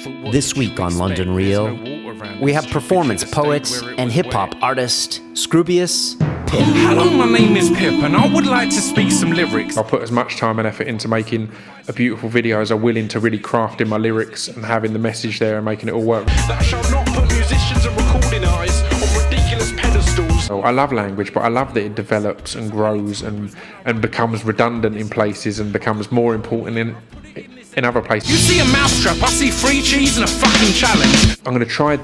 This week on London Real, we have performance poet and hip-hop artist Scroobius Pip. Hello, my name is Pip, and I would like to speak some lyrics. I'll put as much time and effort into making a beautiful video as I'm willing to really craft in my lyrics and having the message there and making it all work. Thou shalt not put musicians and recording artists on ridiculous pedestals. So I love language, but I love that it develops and grows and becomes redundant in places and becomes more important in other places. You see a mousetrap, I see free cheese and a fucking challenge. I'm going to try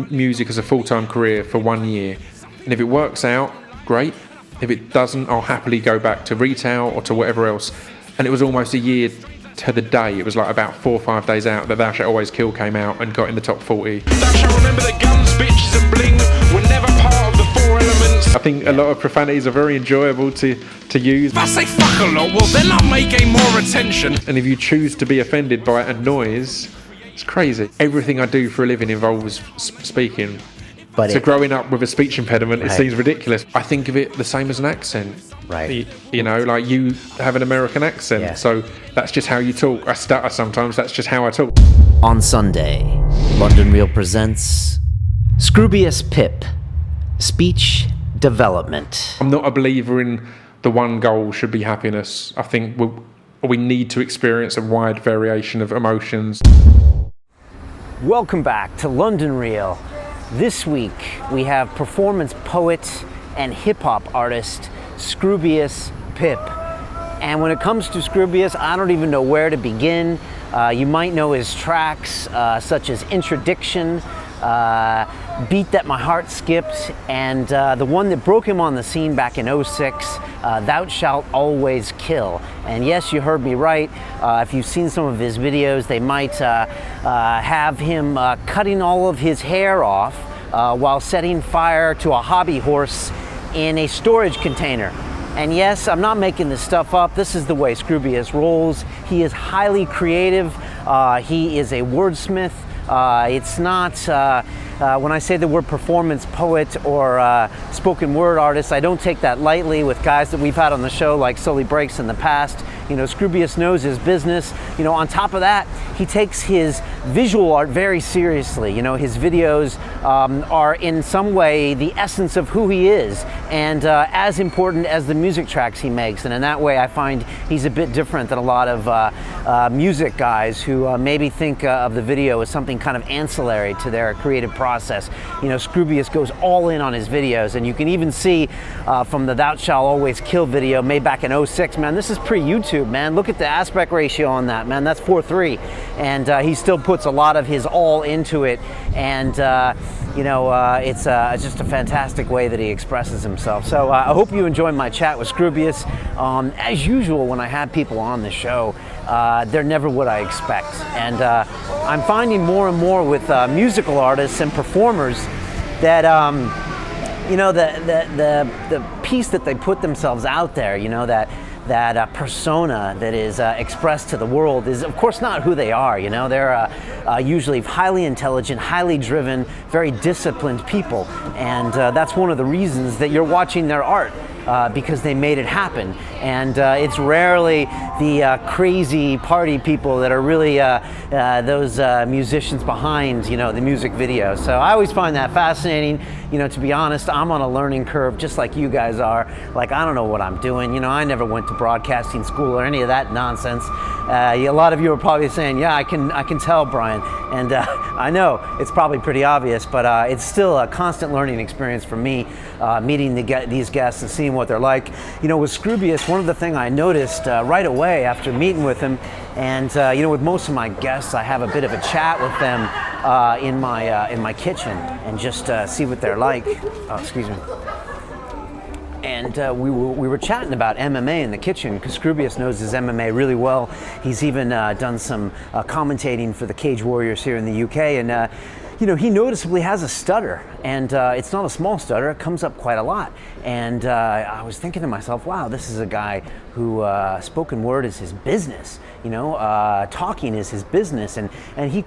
music as a full-time career for 1 year, and if it works out, great. If it doesn't, I'll happily go back to retail or to whatever else. And it was almost a year to the day. It was like about 4 or 5 days out that Thou Shalt Always Kill came out and got in the top 40. Thou shalt remember that guns, bitches and bling were never part of the 4 elements. I think a lot of profanities are very enjoyable to use. If I say fuck a lot, well then I may gain more attention. And if you choose to be offended by a noise, it's crazy. Everything I do for a living involves speaking. But so growing up with a speech impediment, it seems ridiculous. I think of it the same as an accent. Right. You know, like you have an American accent, Yeah. so that's just how you talk. I stutter sometimes, that's just how I talk. On Sunday, London Real presents Scroobius Pip, Speech Development. I'm not a believer in the one goal should be happiness. I think we need to experience a wide variation of emotions. Welcome back to London Real. This week, we have performance poet and hip-hop artist Scroobius Pip. And when it comes to Scroobius, I don't even know where to begin. You might know his tracks, such as Introduction, Beat That My Heart Skipped, and the one that broke him on the scene back in '06, Thou Shalt Always Kill. And yes, you heard me right. If you've seen some of his videos, they might have him cutting all of his hair off while setting fire to a hobby horse in a storage container. And yes, I'm not making this stuff up. This is the way Scroobius rolls. He is highly creative. He is a wordsmith. It's not, when I say the word performance poet or spoken word artist, I don't take that lightly with guys that we've had on the show like Sully Breaks in the past. You know, Scroobius knows his business. You know, on top of that, he takes his visual art very seriously. You know, his videos are in some way the essence of who he is and as important as the music tracks he makes. And in that way, I find he's a bit different than a lot of music guys who maybe think of the video as something kind of ancillary to their creative process. You know, Scroobius goes all in on his videos, and you can even see from the Thou Shalt Always Kill video made back in '06, man, this is pre-YouTube, man. Look at the aspect ratio on that, man. That's 4:3, and he still puts a lot of his all into it, and you know, it's just a fantastic way that he expresses himself. So I hope you enjoyed my chat with Scroobius. As usual, when I have people on the show, they're never what I expect, and I'm finding more and more with musical artists and performers that you know, the piece that they put themselves out there, you know, that persona that is expressed to the world is of course not who they are. You know, they're usually highly intelligent, highly driven, very disciplined people, and that's one of the reasons that you're watching their art. Because they made it happen, and it's rarely the crazy party people that are really those musicians behind, you know, the music video. So I always find that fascinating. You know, to be honest, I'm on a learning curve just like you guys are. Like, I don't know what I'm doing. You know, I never went to broadcasting school or any of that nonsense. A lot of you are probably saying, yeah, I can tell, Brian, and I know it's probably pretty obvious, but it's still a constant learning experience for me, meeting these guests and seeing what they're like. You know, with Scroobius, one of the things I noticed right away after meeting with him, and you know, with most of my guests, I have a bit of a chat with them in my kitchen and just see what they're like. Oh, excuse me. And we were chatting about MMA in the kitchen because Scroobius knows his MMA really well. He's even done some commentating for the Cage Warriors here in the UK, and you know, he noticeably has a stutter, and it's not a small stutter. It comes up quite a lot. And I was thinking to myself, wow, this is a guy who spoken word is his business. You know, talking is his business, and he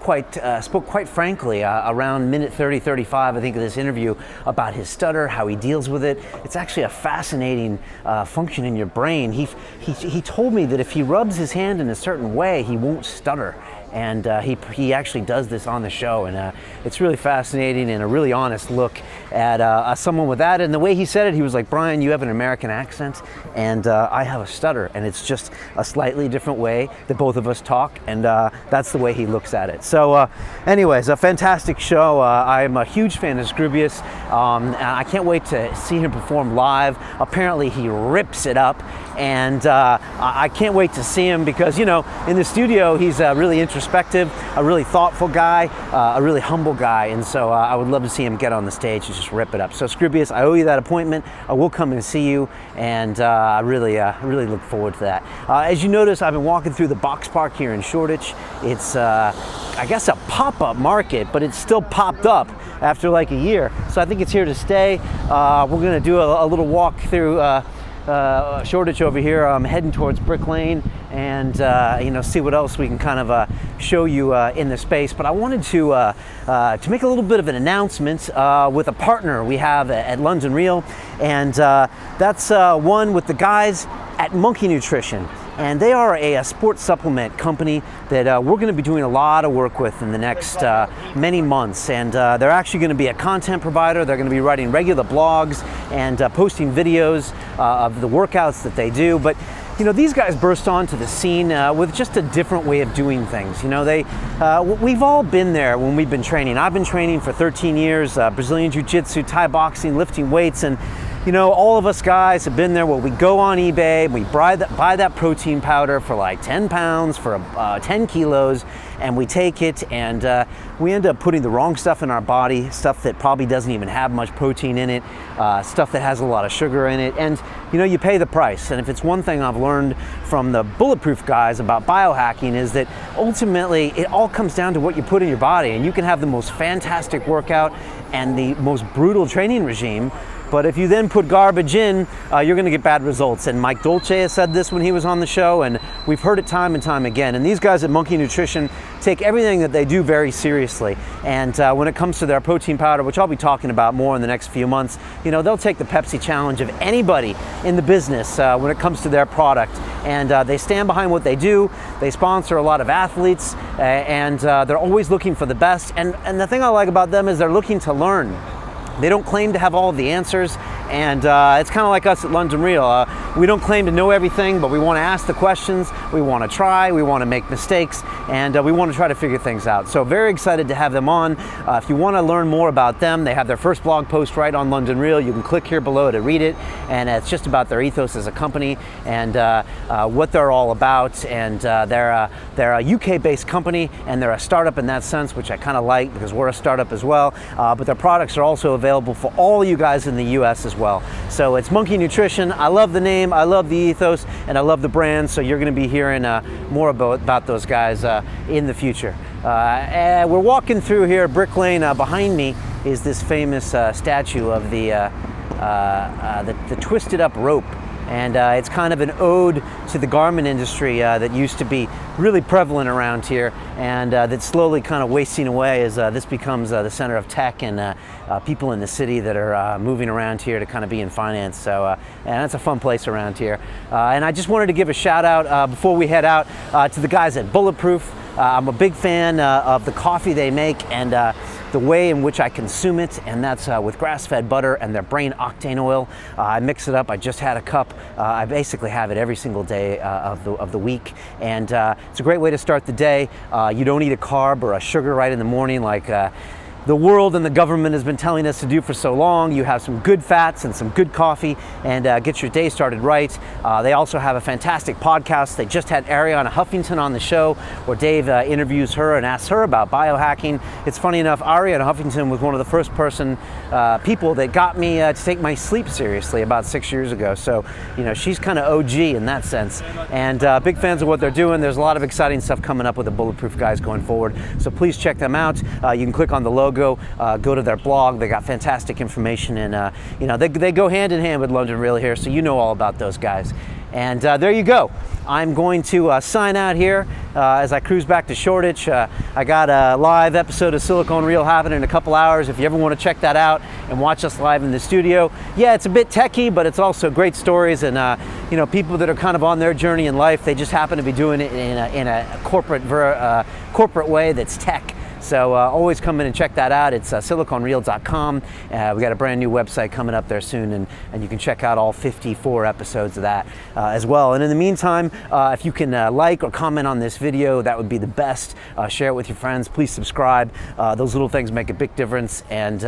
spoke quite frankly around minute 30, 35, I think, of this interview about his stutter, how he deals with it. It's actually a fascinating function in your brain. He told me that if he rubs his hand in a certain way, he won't stutter. and he actually does this on the show, and it's really fascinating and a really honest look at someone with that. And the way he said it, he was like, Brian, you have an American accent, and I have a stutter, and it's just a slightly different way that both of us talk, and that's the way he looks at it. So anyways, a fantastic show. I'm a huge fan of Scroobius. And I can't wait to see him perform live. Apparently he rips it up, and I can't wait to see him because, you know, in the studio he's really introspective, a really thoughtful guy, a really humble guy, and so I would love to see him get on the stage and just rip it up. So Scroobius, I owe you that appointment. I will come and see you, and I really look forward to that. As you notice, I've been walking through the box park here in Shoreditch. It's I guess a pop-up market, but it's still popped up after like a year, so I think it's here to stay. We're gonna do a little walk through Shoreditch over here. I'm heading towards Brick Lane, and you know, see what else we can kind of show you in the space. But I wanted to make a little bit of an announcement with a partner we have at London Real, and that's one with the guys at Monkey Nutrition. And they are a sports supplement company that we're going to be doing a lot of work with in the next many months. And they're actually going to be a content provider. They're going to be writing regular blogs and posting videos of the workouts that they do. But you know, these guys burst onto the scene with just a different way of doing things. You know, we've all been there when we've been training. I've been training for 13 years, Brazilian Jiu-Jitsu, Thai boxing, lifting weights, and you know, all of us guys have been there where we go on eBay, we buy that protein powder for like 10 pounds, for 10 kilos, and we take it, and we end up putting the wrong stuff in our body, stuff that probably doesn't even have much protein in it, stuff that has a lot of sugar in it, and you know, you pay the price. And if it's one thing I've learned from the Bulletproof guys about biohacking, is that ultimately it all comes down to what you put in your body, and you can have the most fantastic workout and the most brutal training regime, but if you then put garbage in, you're going to get bad results. And Mike Dolce has said this when he was on the show, and we've heard it time and time again. And these guys at Monkey Nutrition take everything that they do very seriously. And when it comes to their protein powder, which I'll be talking about more in the next few months, you know, they'll take the Pepsi challenge of anybody in the business when it comes to their product. And they stand behind what they do. They sponsor a lot of athletes, and they're always looking for the best. And the thing I like about them is they're looking to learn. They don't claim to have all of the answers, and it's kind of like us at London Real. We don't claim to know everything, but we want to ask the questions, we want to try, we want to make mistakes, and we want to try to figure things out. So very excited to have them on. If you want to learn more about them, they have their first blog post right on London Real. You can click here below to read it, and it's just about their ethos as a company and what they're all about. And they're a UK-based company, and they're a startup in that sense, which I kind of like because we're a startup as well. But their products are also available for all you guys in the US as well. So it's Monkey Nutrition. I love the name, I love the ethos, and I love the brand. So you're going to be hearing more about those guys in the future. We're walking through here, Brick Lane. Behind me is this famous statue of the twisted up rope. And it's kind of an ode to the garment industry that used to be really prevalent around here, and that's slowly kind of wasting away as this becomes the center of tech and people in the city that are moving around here to kind of be in finance. So, and that's a fun place around here. And I just wanted to give a shout out before we head out to the guys at Bulletproof. I'm a big fan of the coffee they make and the way in which I consume it, and that's with grass-fed butter and their brain octane oil. I mix it up. I just had a cup. I basically have it every single day of the week, and it's a great way to start the day. You don't eat a carb or a sugar right in the morning like the world and the government has been telling us to do for so long. You have some good fats and some good coffee, and get your day started right. They also have a fantastic podcast. They just had Ariana Huffington on the show, where Dave interviews her and asks her about biohacking. It's funny enough, Ariana Huffington was one of the first people that got me to take my sleep seriously about 6 years ago. So, you know, she's kind of OG in that sense, and big fans of what they're doing. There's a lot of exciting stuff coming up with the Bulletproof guys going forward. So please check them out. You can click on the logo. Go to their blog. They got fantastic information, and you know, they go hand in hand with London Real here, so you know all about those guys. And there you go. I'm going to sign out here as I cruise back to Shoreditch. I got a live episode of Silicon Reel happening in a couple hours. If you ever want to check that out and watch us live in the studio. Yeah, it's a bit techie, but it's also great stories and people that are kind of on their journey in life. They just happen to be doing it in a corporate way that's tech. So always come in and check that out. It's siliconreel.com. We got a brand new website coming up there soon, and you can check out all 54 episodes of that as well. And in the meantime, if you can like or comment on this video, that would be the best. Share it with your friends. Please subscribe. Those little things make a big difference. And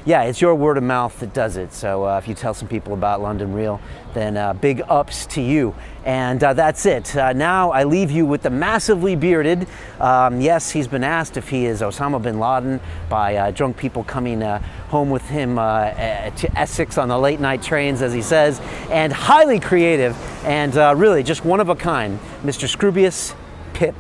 yeah, it's your word of mouth that does it. So if you tell some people about London Reel, then big ups to you. And that's it. Now I leave you with the massively bearded. Yes, he's been asked if he is Osama bin Laden by drunk people coming home with him to Essex on the late night trains, as he says, and highly creative and really just one of a kind, Mr. Scroobius Pip.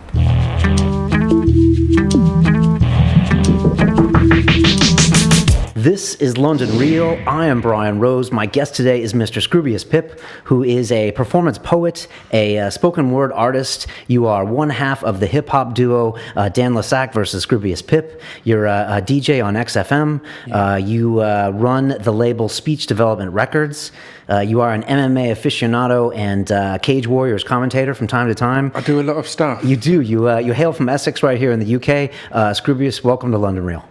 This is London Reel. I am Brian Rose. My guest today is Mr. Scroobius Pip, who is a performance poet, a spoken word artist. You are one half of the hip hop duo Dan Lasac versus Scroobius Pip. You're a DJ on XFM. Yeah. You run the label Speech Development Records. You are an MMA aficionado and Cage Warriors commentator from time to time. I do a lot of stuff. You do. You hail from Essex right here in the UK. Scroobius, welcome to London Reel.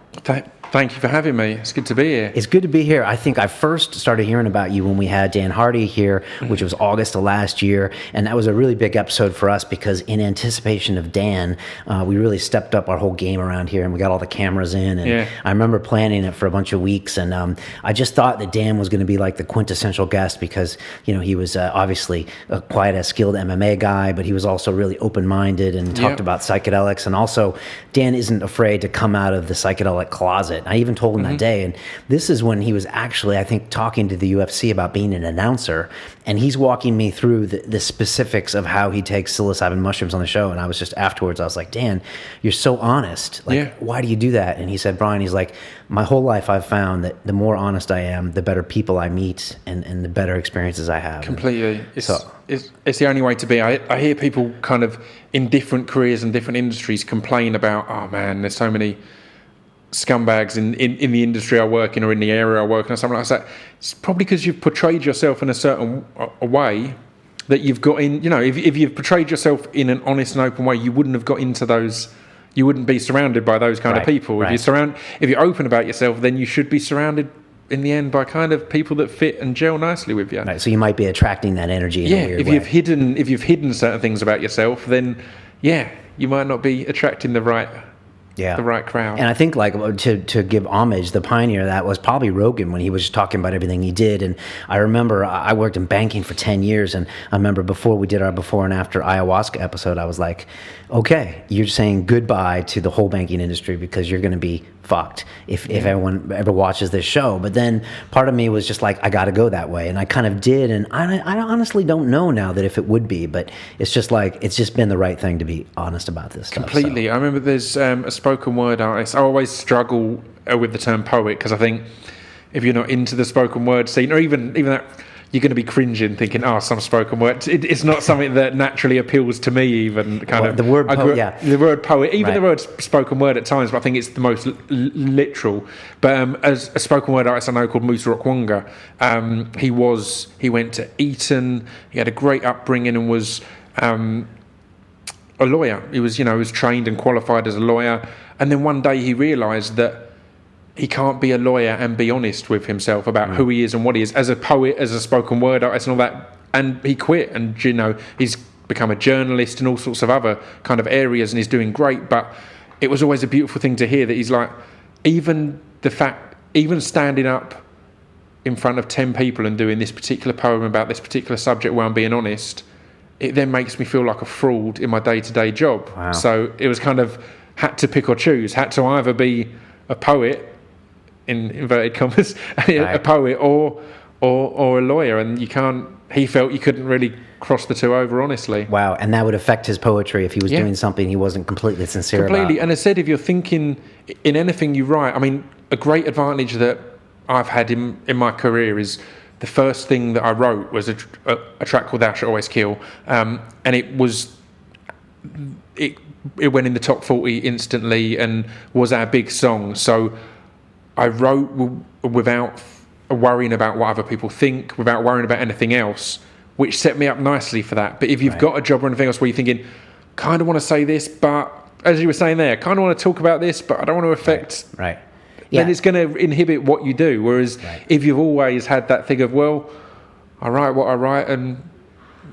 Thank you for having me. It's good to be here. It's good to be here. I think I first started hearing about you when we had Dan Hardy here, which was August of last year. And that was a really big episode for us because in anticipation of Dan, we really stepped up our whole game around here and we got all the cameras in. And I remember planning it for a bunch of weeks. And I just thought that Dan was going to be like the quintessential guest because, he was obviously quite a skilled MMA guy, but he was also really open-minded and talked about psychedelics. And also, Dan isn't afraid to come out of the psychedelic closet. I even told him that day, and this is when he was actually, I think, talking to the UFC about being an announcer, and he's walking me through the specifics of how he takes psilocybin mushrooms on the show, and I was just afterwards, I was like, Dan, you're so honest. Like, why do you do that? And he said, Brian, he's like, my whole life I've found that the more honest I am, the better people I meet and the better experiences I have. Completely. It's the only way to be. I hear people kind of in different careers and different industries complain about, oh man, there's so many scumbags in the industry I work in or in the area I work in or something like that. It's probably because you've portrayed yourself in a certain way that you've got in, if you've portrayed yourself in an honest and open way, you wouldn't have got into those, you wouldn't be surrounded by those kind of people. Right. If you're open about yourself, then you should be surrounded in the end by kind of people that fit and gel nicely with you. Right, so you might be attracting that energy in a weird way. If you've hidden certain things about yourself, then you might not be attracting the right crowd. And I think to give homage, the pioneer of that was probably Rogan when he was just talking about everything he did. And I remember I worked in banking for 10 years. And I remember before we did our before and after ayahuasca episode, I was like, okay, you're saying goodbye to the whole banking industry because you're going to be fucked if everyone ever watches this show. But then part of me was just like, I got to go that way. And I kind of did. And I honestly don't know now that if it would be, but it's just like, it's just been the right thing to be honest about this stuff. Completely. So. I remember there's a spoken word artist. I always struggle with the term poet because I think if you're not into the spoken word scene or even that, you're going to be cringing thinking, some spoken word. It's not something that naturally appeals to me even. The word poet, The word poet, even the word spoken word at times, but I think it's the most literal. But as a spoken word artist I know called Musa Okwonga, he went to Eton, he had a great upbringing and was a lawyer. He was trained and qualified as a lawyer. And then one day he realised that he can't be a lawyer and be honest with himself about who he is and what he is as a poet, as a spoken word artist and all that. And he quit and, he's become a journalist in all sorts of other kind of areas and he's doing great. But it was always a beautiful thing to hear that he's like, even standing up in front of 10 people and doing this particular poem about this particular subject where I'm being honest, it then makes me feel like a fraud in my day-to-day job. Wow. So it was kind of had to pick or choose, had to either be a poet, in inverted commas, a poet or a lawyer, and he felt you couldn't really cross the two over honestly. Wow, and that would affect his poetry if he was doing something he wasn't completely sincere about. And I said, if you're thinking in anything you write, I mean, a great advantage that I've had in my career is the first thing that I wrote was a track called Thou Shalt Always Kill, and it went in the top 40 instantly and was our big song. So I wrote without worrying about what other people think, without worrying about anything else, which set me up nicely for that. But if you've got a job or anything else where you're thinking, kind of want to say this, but as you were saying there, kind of want to talk about this, but I don't want to affect... Right. Then it's going to inhibit what you do. Whereas if you've always had that thing of, well, I write what I write and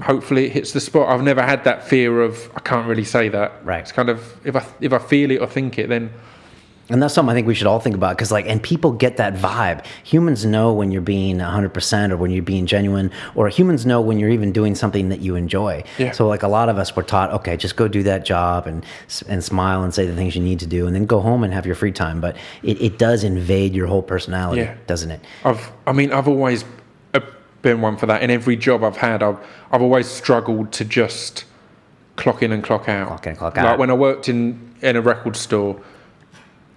hopefully it hits the spot. I've never had that fear of, I can't really say that. Right. It's kind of, if I feel it or think it, then... And that's something I think we should all think about, because and people get that vibe. Humans know when you're being 100% or when you're being genuine, or humans know when you're even doing something that you enjoy. Yeah. So a lot of us were taught, okay, just go do that job and smile and say the things you need to do, and then go home and have your free time. But it does invade your whole personality, doesn't it? I've always been one for that. In every job I've had, I've always struggled to just clock in and clock out. Clock in, clock out. Like when I worked in a record store,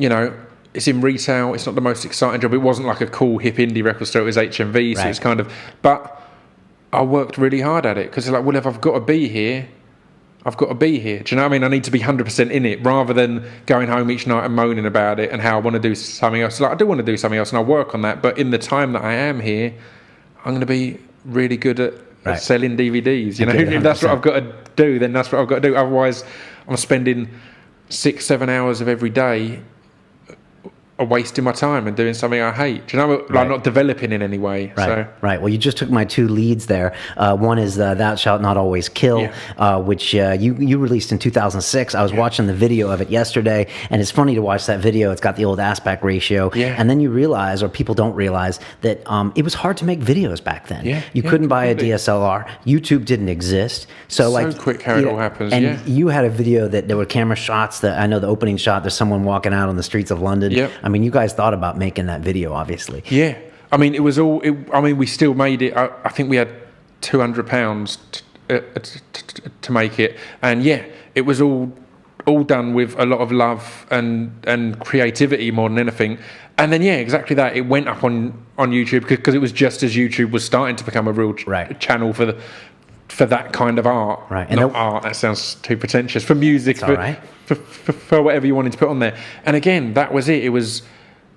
it's in retail. It's not the most exciting job. It wasn't like a cool, hip indie record store. It was HMV, so it's kind of... But I worked really hard at it because it's like, well, if I've got to be here, I've got to be here. Do you know what I mean? I need to be 100% in it rather than going home each night and moaning about it and how I want to do something else. Like, I do want to do something else and I'll work on that. But in the time that I am here, I'm going to be really good at selling DVDs. If that's what I've got to do, then that's what I've got to do. Otherwise, I'm spending 6-7 hours of every day wasting my time and doing something I hate. Do you know? Like not developing in any way. Right. Well, you just took my two leads there. One is Thou Shalt Not Always Kill, which you released in 2006. I was watching the video of it yesterday, and it's funny to watch that video. It's got the old aspect ratio. Yeah. And then you realize, or people don't realize, that it was hard to make videos back then. You couldn't buy a DSLR. YouTube didn't exist. So quick how it all happens. And you had a video that there were camera shots. That I know the opening shot, there's someone walking out on the streets of London. I mean, you guys thought about making that video, obviously. Yeah. I mean, it was all... we still made it. I think we had £200 to make it. And, it was all done with a lot of love and creativity more than anything. And then, exactly that. It went up on YouTube because it was just as YouTube was starting to become a real channel for that kind of art. Right. And not art, that sounds too pretentious. For music, for whatever you wanted to put on there. And again, that was it. It was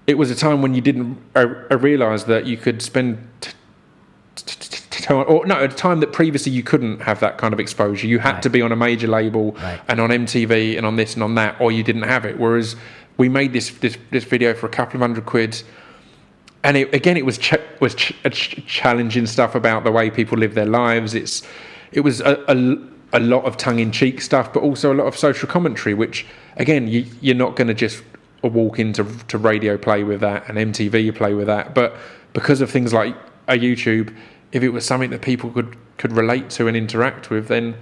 a time when you didn't realise that you could spend a time that previously you couldn't have that kind of exposure. You had to be on a major label and on MTV and on this and on that, or you didn't have it. Whereas we made this video for a couple of £100, and it was challenging stuff about the way people live their lives. It was a lot of tongue-in-cheek stuff, but also a lot of social commentary, which again you're not going to just walk into radio play with that and MTV play with that. But because of things like a YouTube, if it was something that people could relate to and interact with, then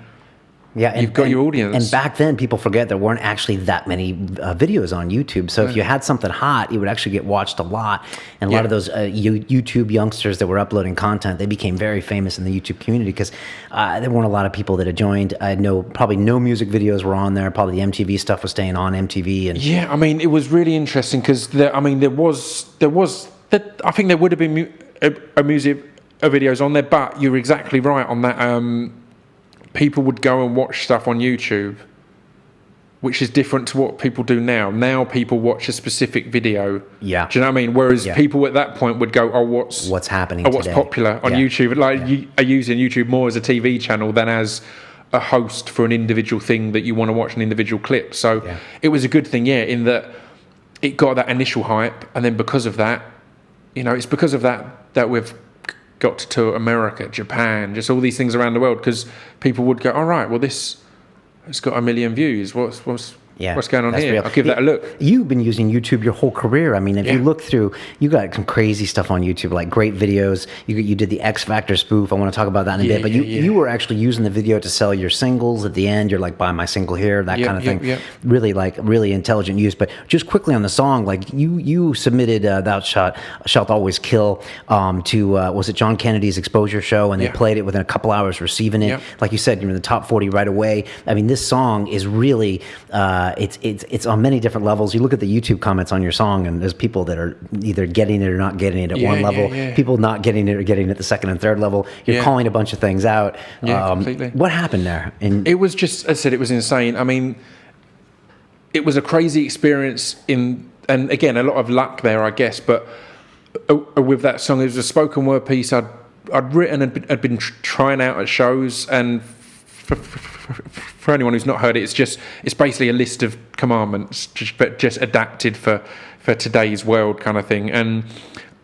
you've got your audience. And back then, people forget there weren't actually that many videos on YouTube. So if you had something hot, it would actually get watched a lot. And a lot of those YouTube youngsters that were uploading content, they became very famous in the YouTube community because there weren't a lot of people that had joined. I know probably no music videos were on there. Probably the MTV stuff was staying on MTV. And it was really interesting because there was I think there would have been a music videos on there, but you're exactly right on that. People would go and watch stuff on YouTube, which is different to what people do now. Now people watch a specific video. Yeah. Do you know what I mean? Whereas people at that point would go, what's happening what's today? Popular on YouTube? You are using YouTube more as a TV channel than as a host for an individual thing that you want to watch an individual clip. So it was a good thing, in that it got that initial hype. And then because of that, it's because of that we've got to tour America, Japan, just all these things around the world, because people would go, all right, well, it's got 1 million views. What's going on here? Real. I'll give that a look. You've been using YouTube your whole career. I mean, if you look through, you got some crazy stuff on YouTube, like great videos. You did the X Factor spoof. I want to talk about that in a bit. But you were actually using the video to sell your singles at the end. You're like, buy my single here, that kind of thing. Really intelligent use. But just quickly on the song, like you submitted Thou Shalt Always Kill to, was it John Kennedy's Exposure show? And they played it within a couple hours receiving it. Like you said, you're in the top 40 right away. I mean, this song is really... it's on many different levels. You look at the YouTube comments on your song, and there's people that are either getting it or not getting it at one level. People not getting it or getting it at the second and third level. You're calling a bunch of things out. Completely. What happened there? And it was just, as I said, it was insane. I mean, it was a crazy experience and again, a lot of luck there, I guess. But with that song, it was a spoken word piece I'd written and had been trying out at shows. And for anyone who's not heard it, it's basically a list of commandments, but just adapted for today's world kind of thing. And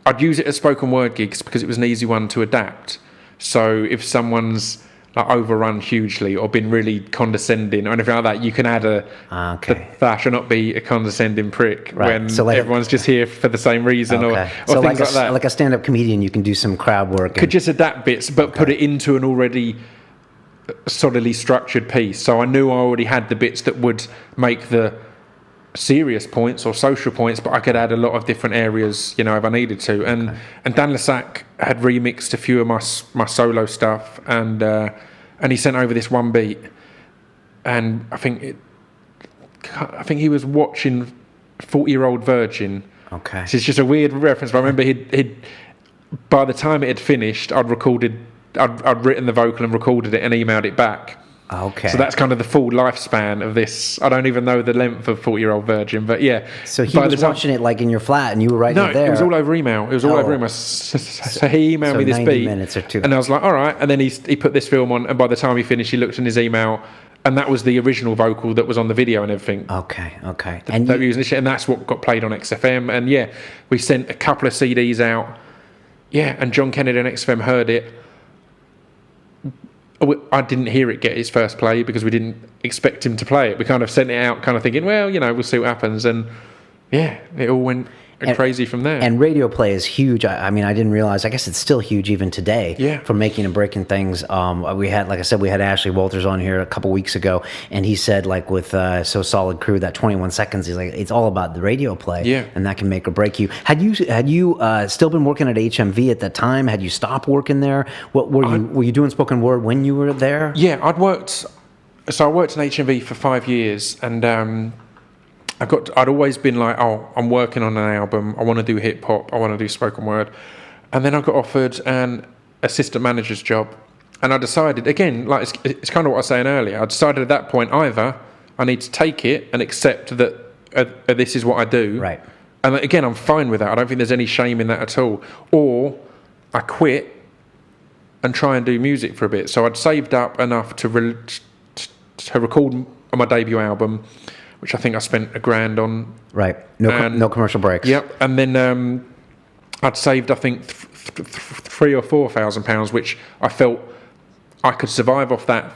I'd use it as spoken word gigs because it was an easy one to adapt. So if someone's like overrun hugely or been really condescending or anything like that, you can add thou shall not be a condescending prick when everyone's just here for the same reason or things like that. Like a stand-up comedian, you can do some crowd work. Could just adapt bits, but put it into an already solidly structured piece. So I knew I already had the bits that would make the serious points or social points, but I could add a lot of different areas, if I needed to. And Dan Lasac had remixed a few of my solo stuff, and he sent over this one beat, and I think he was watching 40-Year-Old Virgin. Okay, so it's just a weird reference, but I remember he'd by the time it had finished, I'd written the vocal and recorded it and emailed it back. Okay. So that's kind of the full lifespan of this. I don't even know the length of 40-Year-Old Virgin, but yeah. So he was watching it like in your flat and you were writing it there? No, it was all over email. So he emailed me this 90 beat. minutes or two. And I was like, all right. And then he put this film on, and by the time he finished, he looked in his email, and that was the original vocal that was on the video and everything. Okay. And that's what got played on XFM. And yeah, we sent a couple of CDs out. Yeah, and John Kennedy on XFM heard it. I didn't hear it get his first play because we didn't expect him to play it. We kind of sent it out kind of thinking, well, we'll see what happens. And yeah, it all went crazy from there. And radio play is huge. I mean, I didn't realize, I guess it's still huge even today. Yeah. For making and breaking things. We had, like I said, we had Ashley Walters on here a couple weeks ago, and he said, like with So Solid Crew, that 21 seconds, he's like, it's all about the radio play. Yeah. And that can make or break you. Had you still been working at HMV at that time? Had you stopped working there? What were you doing spoken word when you were there? Yeah, I worked in HMV for 5 years, and I'd always been like, oh, I'm working on an album. I want to do hip hop. I want to do spoken word. And then I got offered an assistant manager's job. And I decided, again, like it's kind of what I was saying earlier. I decided at that point, either I need to take it and accept that this is what I do. Right. And again, I'm fine with that. I don't think there's any shame in that at all. Or I quit and try and do music for a bit. So I'd saved up enough to record my debut album, which I think I spent $1,000 on. Right. No commercial breaks. Yep. And then I'd saved, I think, £3,000 or £4,000, which I felt I could survive off that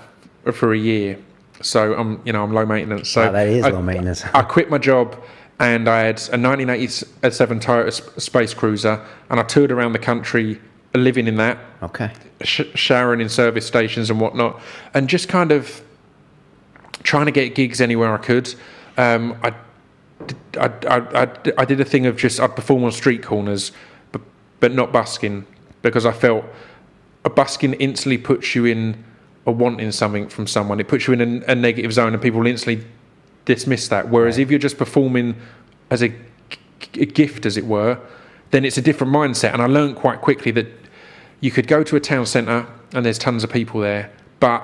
for a year. So I'm low maintenance. So that is low maintenance. I quit my job, and I had a 1987 Toyota Space Cruiser, and I toured around the country living in that. Okay. Showering in service stations and whatnot, and just kind of trying to get gigs anywhere I could. I did a thing of I'd perform on street corners, but not busking, because I felt a busking instantly puts you in a wanting something from someone. It puts you in a negative zone, and people will instantly dismiss that. Whereas if you're just performing as a gift, as it were, then it's a different mindset. And I learned quite quickly that you could go to a town centre and there's tons of people there, but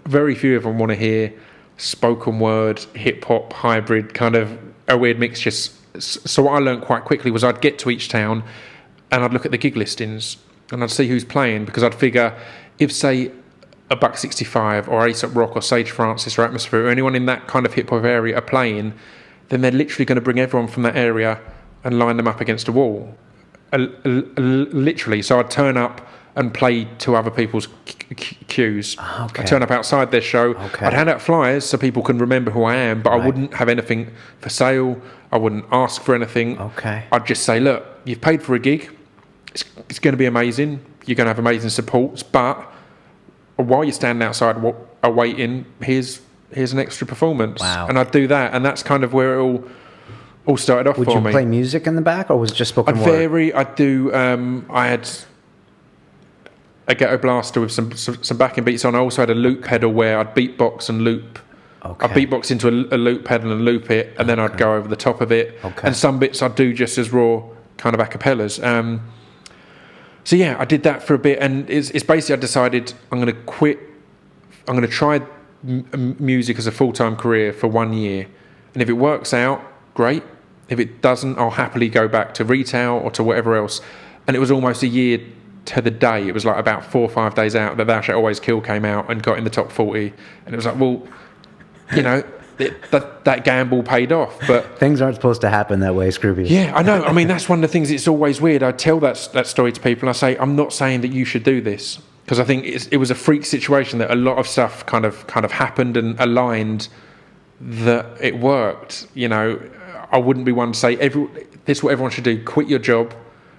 very few of them want to hear spoken word, hip hop, hybrid, kind of a weird mixture. So what I learned quite quickly was I'd get to each town and I'd look at the gig listings and I'd see who's playing, because I'd figure if, say, a Buck 65 or A$AP Rock or Sage Francis or Atmosphere or anyone in that kind of hip hop area are playing, then they're literally going to bring everyone from that area and line them up against a wall. Literally. So I'd turn up and play to other people's cues. Okay. I'd turn up outside their show. Okay. I'd hand out flyers so people can remember who I am, but I wouldn't have anything for sale. I wouldn't ask for anything. Okay. I'd just say, look, you've paid for a gig. It's going to be amazing. You're going to have amazing supports, but while you're standing outside waiting, here's an extra performance. Wow. And I'd do that, and that's kind of where it all started off for me. Would you play music in the back, or was it just spoken word? I'd do. I had a ghetto blaster with some backing beats on. I also had a loop pedal where I'd beatbox and loop Okay. I'd beatbox into a loop pedal and loop it, and then I'd go over the top of it. Okay. And some bits I'd do just as raw kind of acapellas. So yeah, I did that for a bit, and it's basically I decided I'm going to quit. I'm going to try music as a full-time career for 1 year, and if it works out, great. If it doesn't, I'll happily go back to retail or to whatever else. And it was almost a year to the day. It was like about 4 or 5 days out that Thou Shalt Always Kill came out and got in the top 40, and it was like, well, you know, that gamble paid off. But Things aren't supposed to happen that way, Scroobius. yeah, I know. I mean, that's one of the things. It's always weird. I tell that story to people, and I say, I'm not saying that you should do this, because I think it was a freak situation that a lot of stuff kind of happened and aligned that it worked. You know, I wouldn't be one to say this is what everyone should do: quit your job,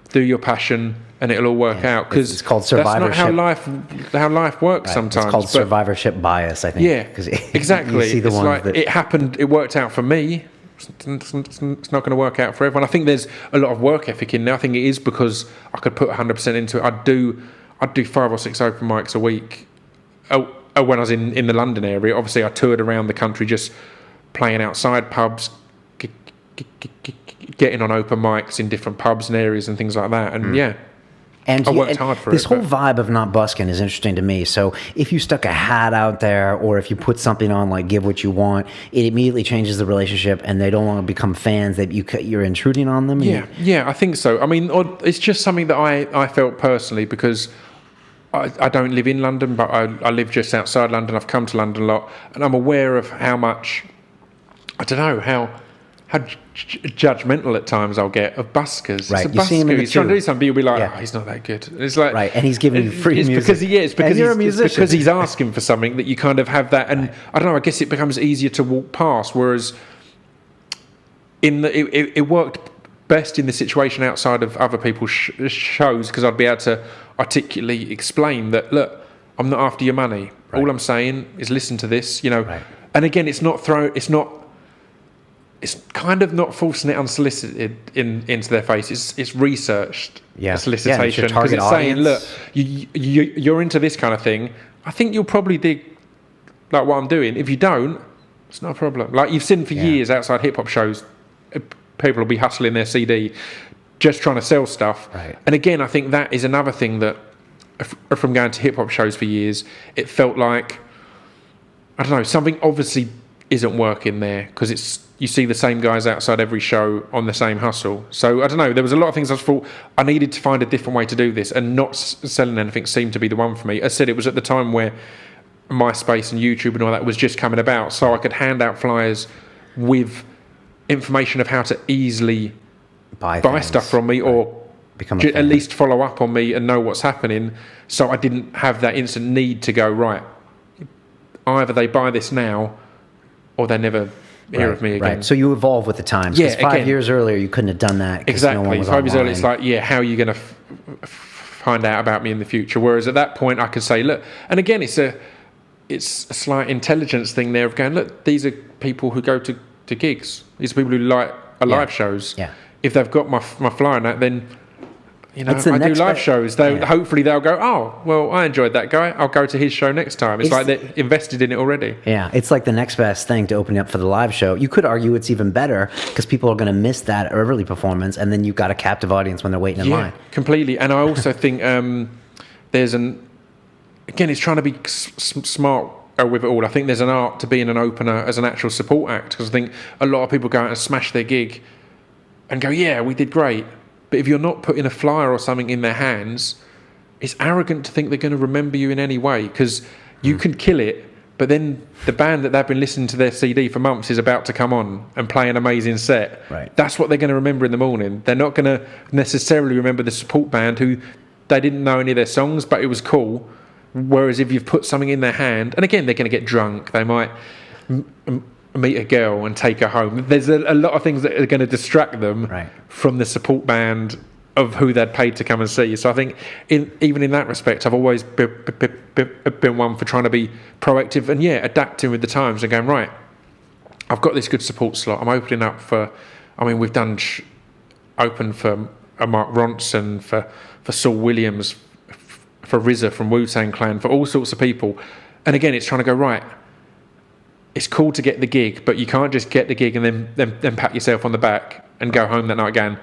do your passion, and it'll all work out. Because it's called survivorship. That's not how life works. Right. Sometimes It's called survivorship bias, I think. Yeah, exactly. You see the it's ones like that it happened. It worked out for me. It's not going to work out for everyone. I think there's a lot of work ethic in there. I think it is because I could put 100% into it. I'd do 5 or 6 open mics a week. Oh, when I was in the London area, obviously I toured around the country just playing outside pubs, getting on open mics in different pubs and areas and things like that. And yeah. And I worked hard for this it. whole vibe of not busking is interesting to me. So if you stuck a hat out there, or if you put something on like "Give What You Want," it immediately changes the relationship, and they don't want to become fans. That you're intruding on them. Yeah, I think so. I mean, it's just something that I felt personally, because I don't live in London, but I live just outside London. I've come to London a lot, and I'm aware of how much, I don't know, how judgmental at times I'll get of buskers. Right, It's a you see him in busker. the He's trying to do tube. something. You'll be like, Yeah. oh, he's not that good. And it's like, Right, and he's giving you free music. It's because And you're a it's musician. because he's asking for something that you kind of have that, and I don't know. I guess it becomes easier to walk past. Whereas it worked best in the situation outside of other people's shows, because I'd be able to articulately explain that, look, I'm not after your money. Right. All I'm saying is listen to this, you know. Right. And again, it's kind of not forcing it unsolicited into their face. It's researched solicitation, it's your because target it's saying, look, audience. you're into this kind of thing. I think you'll probably dig like what I'm doing. If you don't, it's not a problem. Like you've seen for years outside hip hop shows, people will be hustling their CD, just trying to sell stuff. Right. And again, I think that is another thing that, from going to hip hop shows for years, it felt like, I don't know, something obviously isn't working there, because you see the same guys outside every show on the same hustle. So I don't know, there was a lot of things I thought I needed to find a different way to do this, and not selling anything seemed to be the one for me. As I said, it was at the time where MySpace and YouTube and all that was just coming about, so I could hand out flyers with information of how to easily buy stuff from me, or at least follow up on me and know what's happening, so I didn't have that instant need to go, right, either they buy this now or they never hear of me again. Right. So you evolve with the times. Because 5 years earlier, you couldn't have done that. Exactly. No one was 5 years online. earlier, it's like, how are you going to find out about me in the future? Whereas at that point, I could say, look, and again, it's a slight intelligence thing there of going, look, these are people who go to gigs. These are people who like live shows. Yeah. If they've got my flyer on that, then, you know, It's the I do next live best- shows. Hopefully they'll go, oh, well, I enjoyed that guy. I'll go to his show next time. It's like they're invested in it already. Yeah, it's like the next best thing to open up for the live show. You could argue it's even better, because people are going to miss that early performance, and then you've got a captive audience when they're waiting in line. Completely. And I also think there's again, it's trying to be smart with it all. I think there's an art to being an opener as an actual support act, because I think a lot of people go out and smash their gig and go, yeah, we did great. But if you're not putting a flyer or something in their hands, it's arrogant to think they're going to remember you in any way, because you can kill it, but then the band that they've been listening to their CD for months is about to come on and play an amazing set. Right. That's what they're going to remember in the morning. They're not going to necessarily remember the support band who they didn't know any of their songs, but it was cool. Whereas if you've put something in their hand, and again, they're going to get drunk. They might meet a girl and take her home. There's a lot of things that are going to distract them from the support band of who they'd paid to come and see. So I think even in that respect, I've always been one for trying to be proactive and adapting with the times and going, right, I've got this good support slot. I'm opening up for, we've done open for Mark Ronson, for Saul Williams, for RZA from Wu-Tang Clan, for all sorts of people. And again, it's trying to go, right, it's cool to get the gig, but you can't just get the gig and then pat yourself on the back and go home that night again.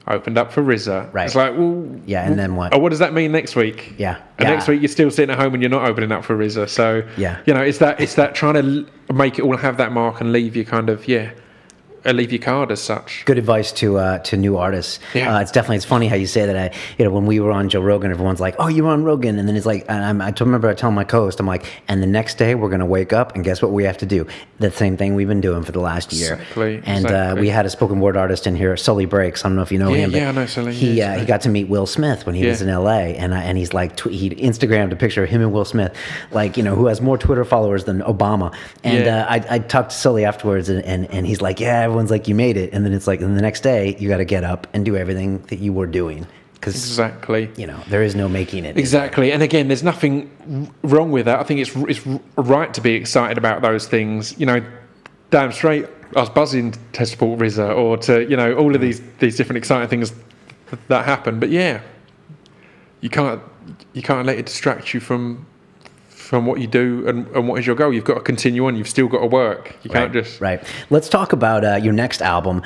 Opened up for RZA. Right. It's like, well, yeah, and then what? Oh, what does that mean next week? Yeah. And next week you're still sitting at home and you're not opening up for RZA. So yeah, it's that trying to make it all have that mark and leave you kind of leave your card as such. Good advice to new artists. Yeah. It's funny how you say that. When we were on Joe Rogan, everyone's like, "Oh, you were on Rogan," and then it's like, I remember I telling my co-host, I'm like, and the next day we're gonna wake up and guess what we have to do? The same thing we've been doing for the last year. Exactly. We had a spoken word artist in here, Sully Breaks. I don't know if you know him. But I know Sully. He got to meet Will Smith when he was in LA, and he's like, he Instagrammed a picture of him and Will Smith, like, who has more Twitter followers than Obama. And I talked to Sully afterwards, and he's like, yeah, everyone's like, you made it. And then it's like, and the next day you got to get up and do everything that you were doing. Exactly. There is no making it. Exactly. And again, there's nothing wrong with that. I think it's right to be excited about those things. Damn straight, I was buzzing to support RZA or to, all of these different exciting things that happen. But yeah, you can't let it distract you from what you do and what is your goal. You've got to continue on. You've still got to work. You can't just... Right. Let's talk about your next album,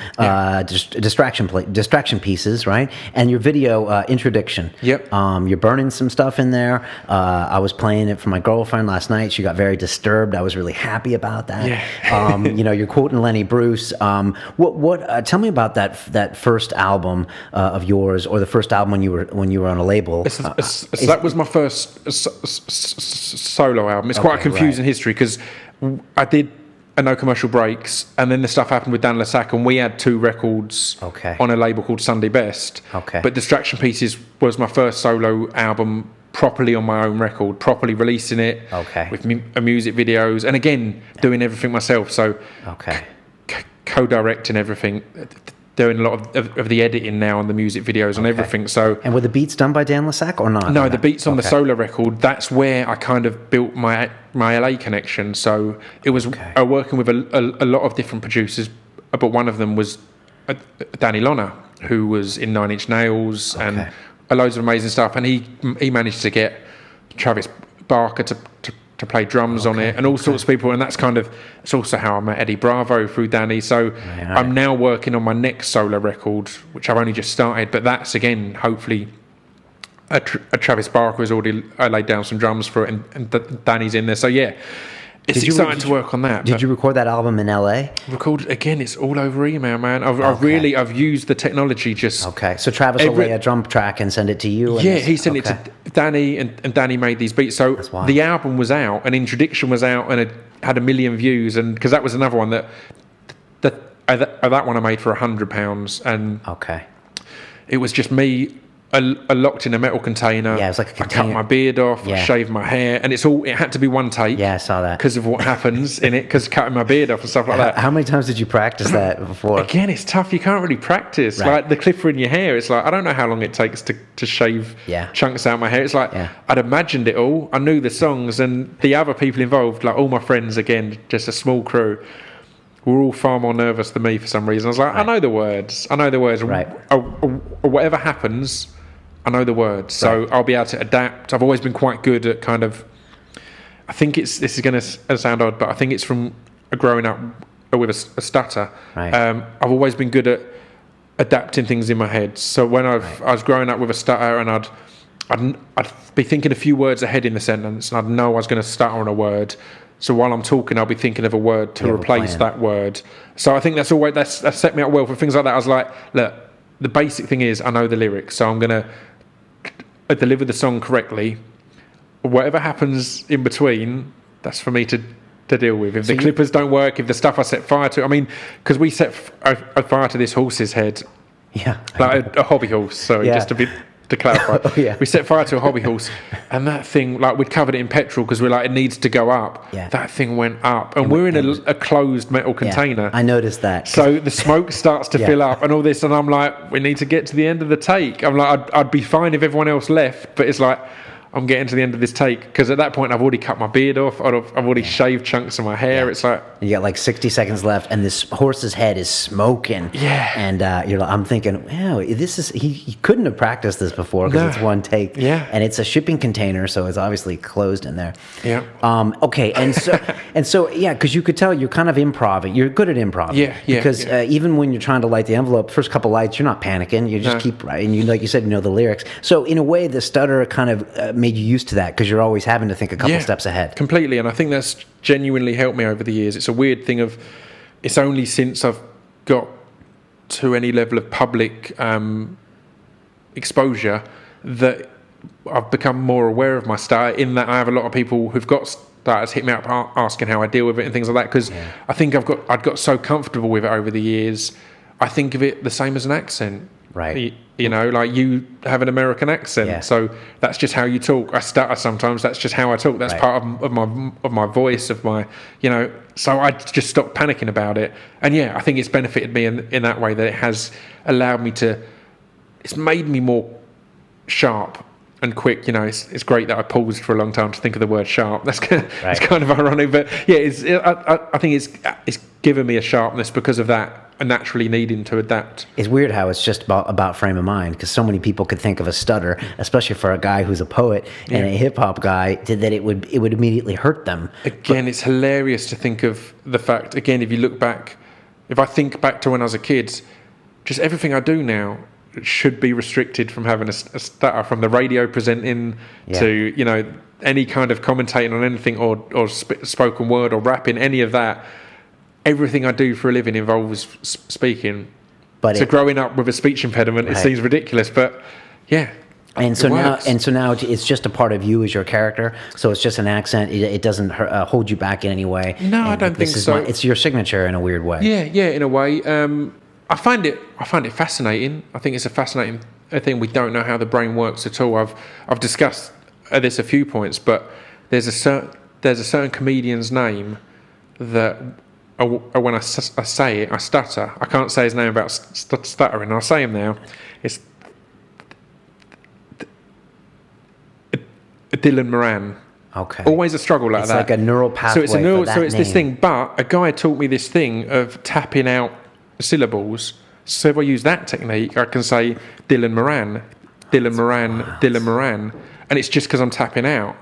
Distraction Pieces, right? And your video, Introduction. Yep. You're burning some stuff in there. I was playing it for my girlfriend last night. She got very disturbed. I was really happy about that. Yeah. You're quoting Lenny Bruce. Tell me about that first album of yours, or the first album when you were on a label. That was my first solo album. It's quite a confusing history because I did No Commercial Breaks, and then the stuff happened with Dan Lasac, and we had 2 records on a label called Sunday Best. But Distraction Pieces was my first solo album properly on my own record, properly releasing it with music videos, and again doing everything myself. So co-directing everything, doing a lot of the editing now on the music videos and everything. So, and were the beats done by Dan Lasac or not? No, the beats on the solo record. That's where I kind of built my LA connection. So it was working with a lot of different producers, but one of them was Danny Lona, who was in 9 Inch Nails and loads of amazing stuff. And he managed to get Travis Barker to play drums on it, and all sorts of people. And it's also how I met Eddie Bravo through Danny. So I'm now working on my next solo record, which I've only just started, but that's again hopefully a Travis Barker has already laid down some drums for it, and Danny's in there. So yeah, it's exciting to work on that. Did you record that album in LA? Recorded again. It's all over email, man. I've used the technology just. So Travis will lay a drum track and send it to you. Yeah, he sent it to Danny, and Danny made these beats. So the album was out, and Introduction was out, and it had 1 million views, and because that was another one that one I made for £100, and it was just me. I locked in a metal container. Yeah, it was like a container. I cut my beard off, I shaved my hair, and it had to be one take. Yeah, I saw that. Because of what happens in it, because cutting my beard off and stuff like that. How many times did you practice that before? Again, it's tough. You can't really practice. Like the clipper in your hair, it's like, I don't know how long it takes to shave chunks out of my hair. It's like, I'd imagined it all. I knew the songs, and the other people involved, like all my friends, again, just a small crew, were all far more nervous than me for some reason. I was like, I know the words. Right. Or whatever happens, I know the words, so I'll be able to adapt. I've always been quite good at kind of, I think this is going to sound odd, but I think it's from growing up with a stutter. Right. I've always been good at adapting things in my head. So when I was growing up with a stutter, and I'd be thinking a few words ahead in the sentence, and I'd know I was going to stutter on a word. So while I'm talking, I'll be thinking of a word to replace that word. So I think that's set me up well for things like that. I was like, look, the basic thing is I know the lyrics, so I'm going to deliver the song correctly. Whatever happens in between, that's for me to deal with. If the clippers don't work, if the stuff I set fire to, I mean, because we set fire to this horse's head, like a hobby horse. So just to clarify, we set fire to a hobby horse, and that thing, like, we'd covered it in petrol because we're like, it needs to go up. That thing went up, and we're in a closed metal container. I noticed that. So the smoke starts to fill up and all this, and I'm like, we need to get to the end of the take. I'm like, I'd be fine if everyone else left, but it's like, I'm getting to the end of this take, because at that point I've already cut my beard off. I've already shaved chunks of my hair. It's like, you got like 60 seconds left, and this horse's head is smoking. Yeah. And I'm thinking, wow, this is he couldn't have practiced this before, because it's one take. Yeah. And it's a shipping container, so it's obviously closed in there. Yeah. Okay. And so yeah, because you could tell you're kind of improv. You're good at improv. Yeah. Because even when you're trying to light the envelope, first couple lights, you're not panicking. You just keep writing. You, like you said, you know the lyrics. So in a way, the stutter kind of made you used to that, because you're always having to think a couple steps ahead. Completely. And I think that's genuinely helped me over the years. It's a weird thing of, it's only since I've got to any level of public exposure that I've become more aware of my stutter, in that I have a lot of people who've got stutters hit me up asking how I deal with it and things like that, because I think I'd got so comfortable with it over the years. I think of it the same as an accent. Right. You know, like you have an American accent, so that's just how you talk. I stutter sometimes. That's just how I talk. That's part of my voice, of my, you know. So I just stopped panicking about it, and I think it's benefited me in that way, that it has allowed me to. It's made me more sharp and quick. You know, it's great that I paused for a long time to think of the word sharp. That's it's kind of ironic, but I think it's given me a sharpness because of that. Naturally needing to adapt. It's weird how it's just about frame of mind, because so many people could think of a stutter, especially for a guy who's a poet and a hip hop guy, that it would immediately hurt them. Again, it's hilarious to think of the fact. Again, if you look back, if I think back to when I was a kid, just everything I do now should be restricted from having a stutter, from the radio presenting to any kind of commentating on anything or spoken word or rapping, any of that. Everything I do for a living involves speaking. But so growing up with a speech impediment, it seems ridiculous, but And so now it's just a part of you as your character. So it's just an accent. It doesn't hold you back in any way. No, I don't think so. It's your signature in a weird way. Yeah, in a way. I find it fascinating. I think it's a fascinating thing. We don't know how the brain works at all. I've discussed this a few points, but there's a certain comedian's name that. When I say it, I stutter. I can't say his name without stuttering. I'll say him now. It's Dylan Moran. Okay. Always a struggle like that. It's like a neural pathway. So it's this thing. But a guy taught me this thing of tapping out syllables. So if I use that technique, I can say Dylan Moran, Dylan Moran, Dylan Moran, and it's just because I'm tapping out.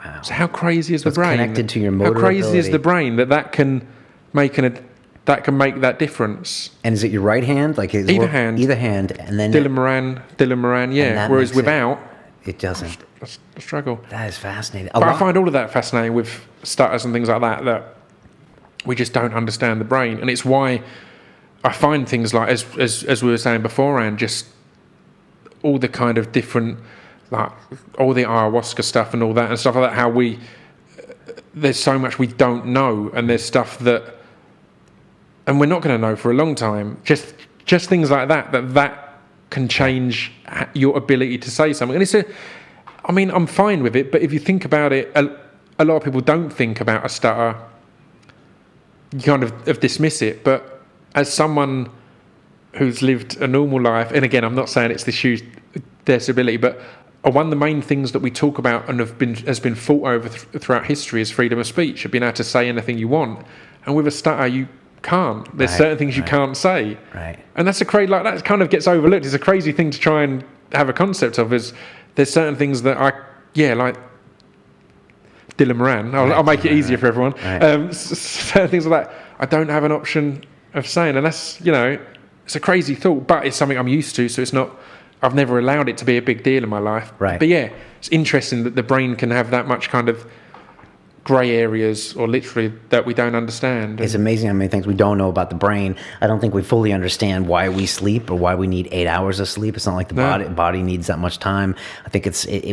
Wow. So how crazy is the brain? Connected to your motor How crazy ability. is the brain that can make that difference? And is it your right hand? Like either hand, and then Dylan Moran, yeah. Whereas without, it doesn't. A struggle. That is fascinating. But I find all of that fascinating with stutters and things like that. That we just don't understand the brain, and it's why I find things like as we were saying beforehand, just all the kind of different. Like all the ayahuasca stuff and all that and stuff like that, how there's so much we don't know, and there's stuff that, and we're not going to know for a long time. Just things like that can change your ability to say something. And I'm fine with it, but if you think about it, a lot of people don't think about a stutter. You kind of dismiss it, but as someone who's lived a normal life, and again, I'm not saying it's this huge disability, but one of the main things that we talk about and has been fought over throughout history is freedom of speech, of being able to say anything you want. And with a stutter, you can't. There's certain things you can't say. Right. And that's that kind of gets overlooked. It's a crazy thing to try and have a concept of. There's certain things that like Dylan Moran. I'll make it easier for everyone. Right. Certain things like that, I don't have an option of saying, and that's it's a crazy thought, but it's something I'm used to. So it's not. I've never allowed it to be a big deal in my life. Right. But it's interesting that the brain can have that much kind of grey areas, or literally that we don't understand. It's amazing how many things we don't know about the brain. I don't think we fully understand why we sleep or why we need 8 hours of sleep. It's not like the body needs that much time. I think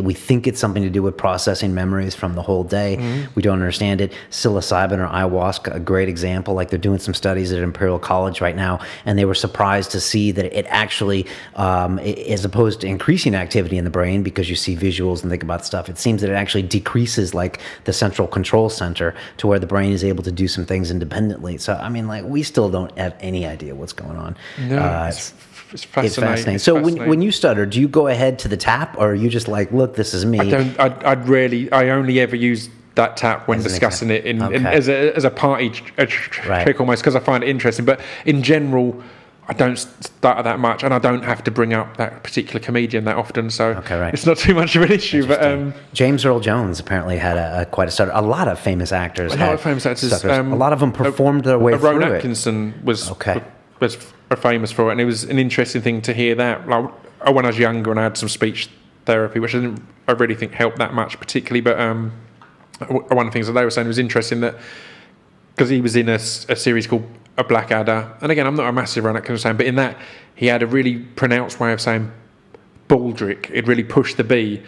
we think it's something to do with processing memories from the whole day. Mm-hmm. We don't understand it. Psilocybin or ayahuasca, a great example. Like they're doing some studies at Imperial College right now, and they were surprised to see that it actually, as opposed to increasing activity in the brain because you see visuals and think about stuff, it seems that it actually decreases like the central control center to where the brain is able to do some things independently. So I mean, like, we still don't have any idea what's going on. No, it's fascinating. It's fascinating. It's So fascinating. when you stutter, do you go ahead to the tap, or are you just like, look, this is me? I only ever use that tap when As an discussing it example. as a party trick almost, because I find it interesting. But in general, I don't stutter that much, and I don't have to bring up that particular comedian that often, so it's not too much of an issue. But James Earl Jones apparently had quite a stutter. A lot of famous actors. a lot of famous actors. A lot of them performed their way through Rowan it. Atkinson was famous for it, and it was an interesting thing to hear that. Like, when I was younger and I had some speech therapy, which I really think helped that much particularly. But one of the things that they were saying was interesting, that because he was in a series called A Blackadder, and again, I'm not a massive Rowan Atkinson, but in that he had a really pronounced way of saying Baldrick. It really pushed the B,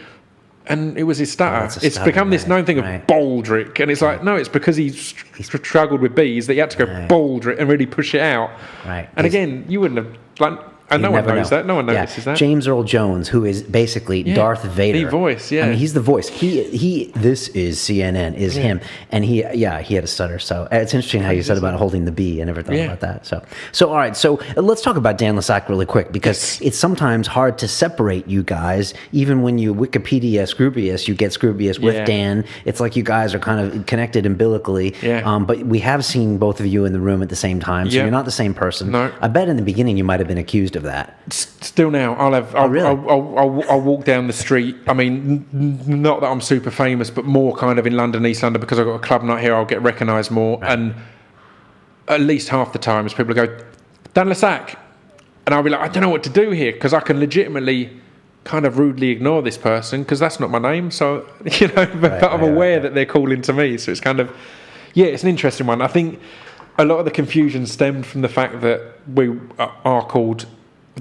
and it was his stutter. It's become this known thing of Baldrick, and it's like, no, it's because he struggled with B's that you had to go Baldrick and really push it out. Right. And again, you wouldn't have, like, and no one knows that. No one notices that. James Earl Jones, who is basically Darth Vader. The voice, yeah. I mean, he's the voice. This is CNN, is him. And he had a stutter. So it's interesting how you said about holding the B. I never thought about that. So all right. So let's talk about Dan Lesac really quick, because it's sometimes hard to separate you guys. Even when you Wikipedia Scroobius, you get Scroobius with Dan. It's like you guys are kind of connected umbilically. Yeah. But we have seen both of you in the room at the same time. So you're not the same person. No. I bet in the beginning you might have been accused of that. Still now, I'll walk down the street. I mean, not that I'm super famous, but more kind of in London, East London, because I've got a club night here. I'll get recognised more, and at least half the times people go, Dan Lesac, and I'll be like, I don't know what to do here, because I can legitimately kind of rudely ignore this person because that's not my name. So but I'm aware that they're calling to me. So it's kind of it's an interesting one. I think a lot of the confusion stemmed from the fact that we are called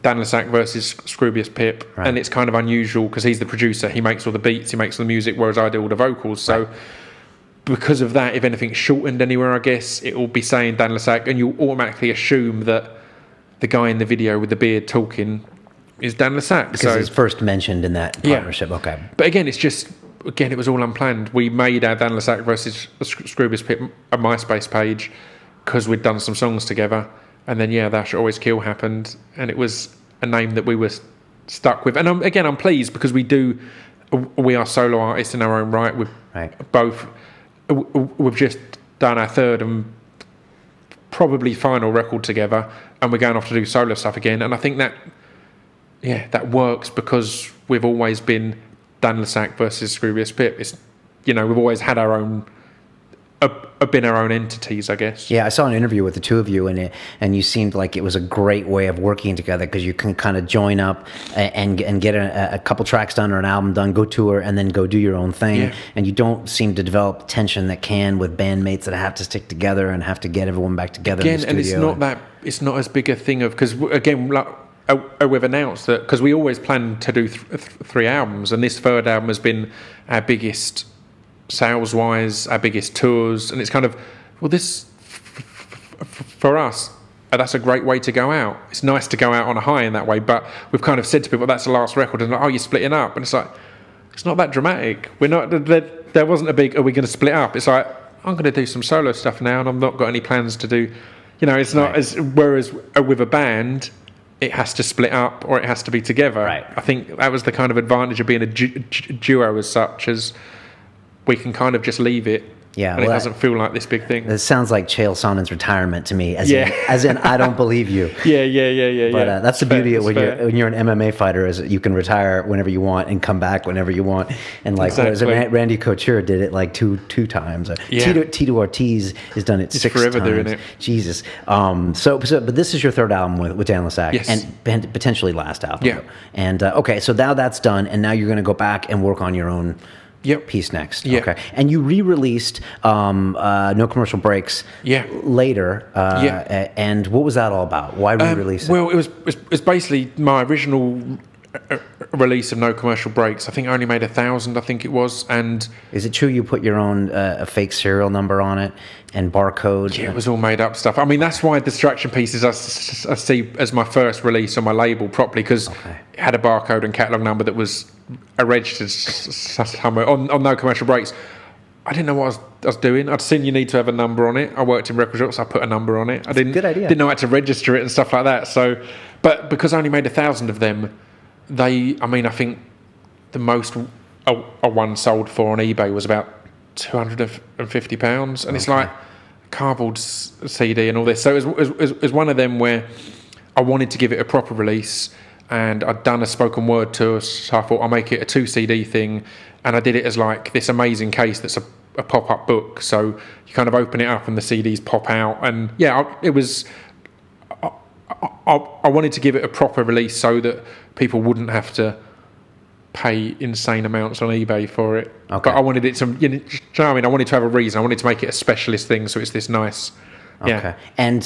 Dan Lesac versus Scroobius Pip, and it's kind of unusual because he's the producer. He makes all the beats, he makes all the music, whereas I do all the vocals. So because of that, if anything's shortened anywhere, I guess it will be saying Dan Lesac, and you automatically assume that the guy in the video with the beard talking is Dan Lesac. Because he's first mentioned in that partnership. Okay. But again, it was all unplanned. We made our Dan Lesac versus Scroobius Pip a MySpace page because we'd done some songs together. And then, Thou Shalt Always Kill happened, and it was a name that we were stuck with. And I'm pleased because we are solo artists in our own right. We've just done our third and probably final record together, and we're going off to do solo stuff again. And I think that works because we've always been Dan Lesac versus Scroobius Pip. It's, we've always had our own. Been our own entities, I guess. Yeah, I saw an interview with the two of you, and you seemed like it was a great way of working together because you can kind of join up and get a couple tracks done or an album done, go tour, and then go do your own thing. And you don't seem to develop tension that can with bandmates that have to stick together and have to get everyone back together in the studio. And it's not as big a thing of, because again, like, we've announced that because we always planned to do 3 albums, and this third album has been our biggest sales-wise, our biggest tours, and it's kind of, this for us, that's a great way to go out. It's nice to go out on a high in that way, but we've kind of said to people, that's the last record, and you're splitting up, and it's like, it's not that dramatic. We're not. There wasn't a big, are we going to split up? It's like, I'm going to do some solo stuff now, and I've not got any plans to do. It's not as, whereas with a band, it has to split up or it has to be together. Right. I think that was the kind of advantage of being a duo as such, as we can kind of just leave it. And it doesn't feel like this big thing. It sounds like Chael Sonnen's retirement to me, as in I don't believe you. But that's the beauty of when you're an MMA fighter, is that you can retire whenever you want and come back whenever you want. And like Randy Couture did it like two times. Tito Ortiz has done it 6 times. Doing it. Jesus. But this is your third album with Dan Lesac, and potentially last album. Yeah. And so now that's done, and now you're going to go back and work on your own piece next. Okay. And you re-released No Commercial Breaks later. And what was that all about? Why re-release it? Well, it was basically my original release of No Commercial Breaks. I think I only made 1,000, I think it was. And is it true you put your own a fake serial number on it and barcode? Yeah, it was all made up stuff. I mean, that's why Distraction Pieces I see as my first release on my label properly, because it had a barcode and catalogue number that was registered somewhere. On No Commercial Breaks, I didn't know what I was doing. I'd seen you need to have a number on it. I worked in record shops. I put a number on it. I didn't. Good idea. Didn't know how to register it and stuff like that. So, but because I only made 1,000 of them, I think the most a one sold for on eBay was about £250, and it's like cardboard CD and all this. So it was one of them where I wanted to give it a proper release, and I'd done a spoken word tour, so I thought I'll make it a 2 CD thing, and I did it as like this amazing case that's a pop-up book, so you kind of open it up and the CDs pop out, and it was. I wanted to give it a proper release so that people wouldn't have to pay insane amounts on eBay for it. Okay. But I wanted it to, you know what I mean? I wanted to have a reason. I wanted to make it a specialist thing, so it's this nice. Yeah. Okay. And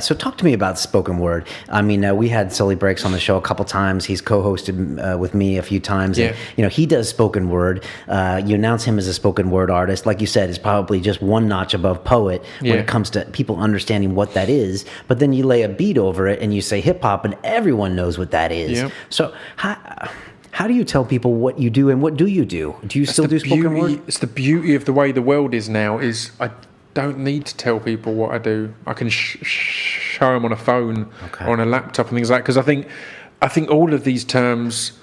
so talk to me about spoken word. I mean, we had Sully Breaks on the show a couple times. He's co-hosted with me a few times. Yeah. And, he does spoken word. You announce him as a spoken word artist. Like you said, it's probably just one notch above poet when it comes to people understanding what that is. But then you lay a beat over it and you say hip hop, and everyone knows what that is. Yeah. So how do you tell people what you do, and what do you do? Do you still do spoken word? It's the beauty of the way the world is now. Is I don't need to tell people what I do. I can show them on a phone or on a laptop and things like that. Because I think all of these terms,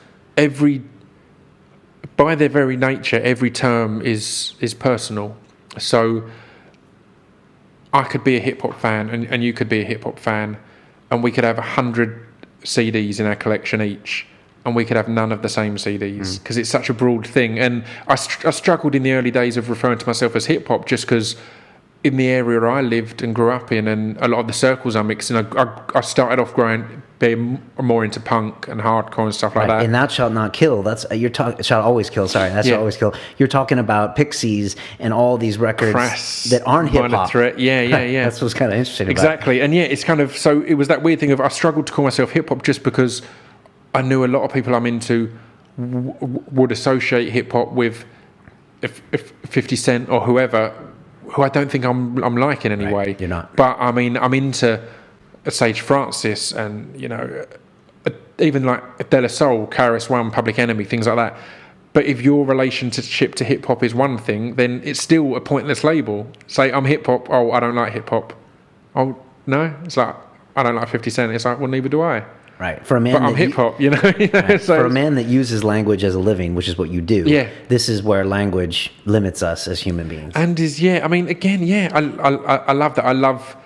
by their very nature, every term is personal. So I could be a hip hop fan, and you could be a hip hop fan, and we could have 100 CDs in our collection each, and we could have none of the same CDs because it's such a broad thing. And I struggled in the early days of referring to myself as hip hop, just because in the area I lived and grew up in, and a lot of the circles I mixed in, I started off being more into punk and hardcore and stuff like that. And Thou Shalt Not Kill. That's Shall Always Kill. Sorry, that's Shall Always Kill. You're talking about Pixies and all these records that aren't hip hop. Yeah. That's what's kind of interesting. Exactly, and it's kind of, so it was that weird thing of I struggled to call myself hip hop just because I knew a lot of people I'm into would associate hip hop with if 50 Cent or whoever, who I don't think I'm like in any way. You're not. But I mean, I'm into Sage Francis and, even like De La Soul, KRS One, Public Enemy, things like that. But if your relationship to hip hop is one thing, then it's still a pointless label. Say I'm hip hop. Oh, I don't like hip hop. Oh no, it's like I don't like 50 Cent. It's like, well, neither do I. Right. For a man, but I'm hip hop. Right. So for a man that uses language as a living, which is what you do. Yeah. This is where language limits us as human beings. And I mean, again, I love that. I love.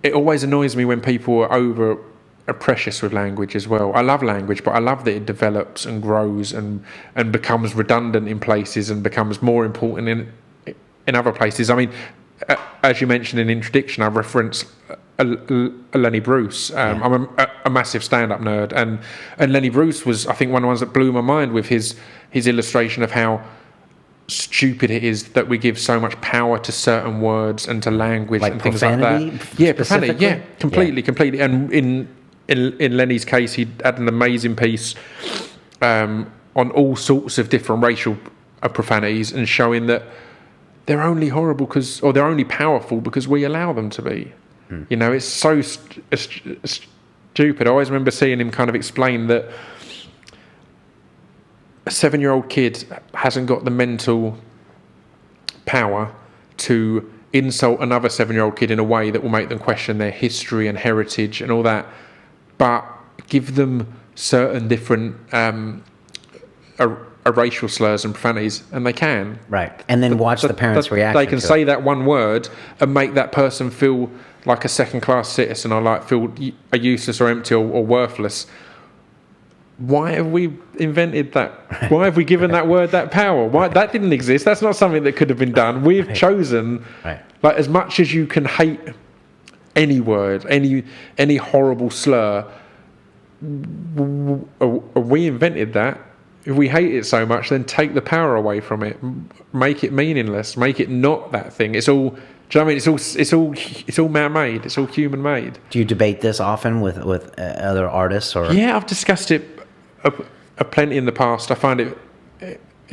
It always annoys me when people are precious with language as well. I love language, but I love that it develops and grows and becomes redundant in places and becomes more important in other places. I mean, as you mentioned in the introduction, I reference Lenny Bruce. I'm a massive stand-up nerd, and Lenny Bruce was, I think, one of the ones that blew my mind with his illustration of how stupid it is that we give so much power to certain words and to languge and things like that. Yeah, profanity. Yeah, completely. And in Lenny's case, he had an amazing piece on all sorts of different racial profanities and showing that they're only horrible or they're only powerful because we allow them to be. It's so stupid. I always remember seeing him kind of explain that a 7-year-old kid hasn't got the mental power to insult another 7-year-old kid in a way that will make them question their history and heritage and all that, but give them certain different racial slurs and profanities, and they can. Right. And then watch the parents' reaction. They can say that one word and make that person feel like a second-class citizen or like feel useless or empty or worthless. Why have we invented that? Why have we given that word that power? Why that didn't exist? That's not something that could have been done. We've chosen, like, as much as you can hate any word, any horrible slur, we invented that. If we hate it so much, then take the power away from it, make it meaningless, make it not that thing. It's all. Do you know what I mean? It's all man-made. It's all human-made. Do you debate this often with other artists? Or yeah, I've discussed it plenty in the past. I find it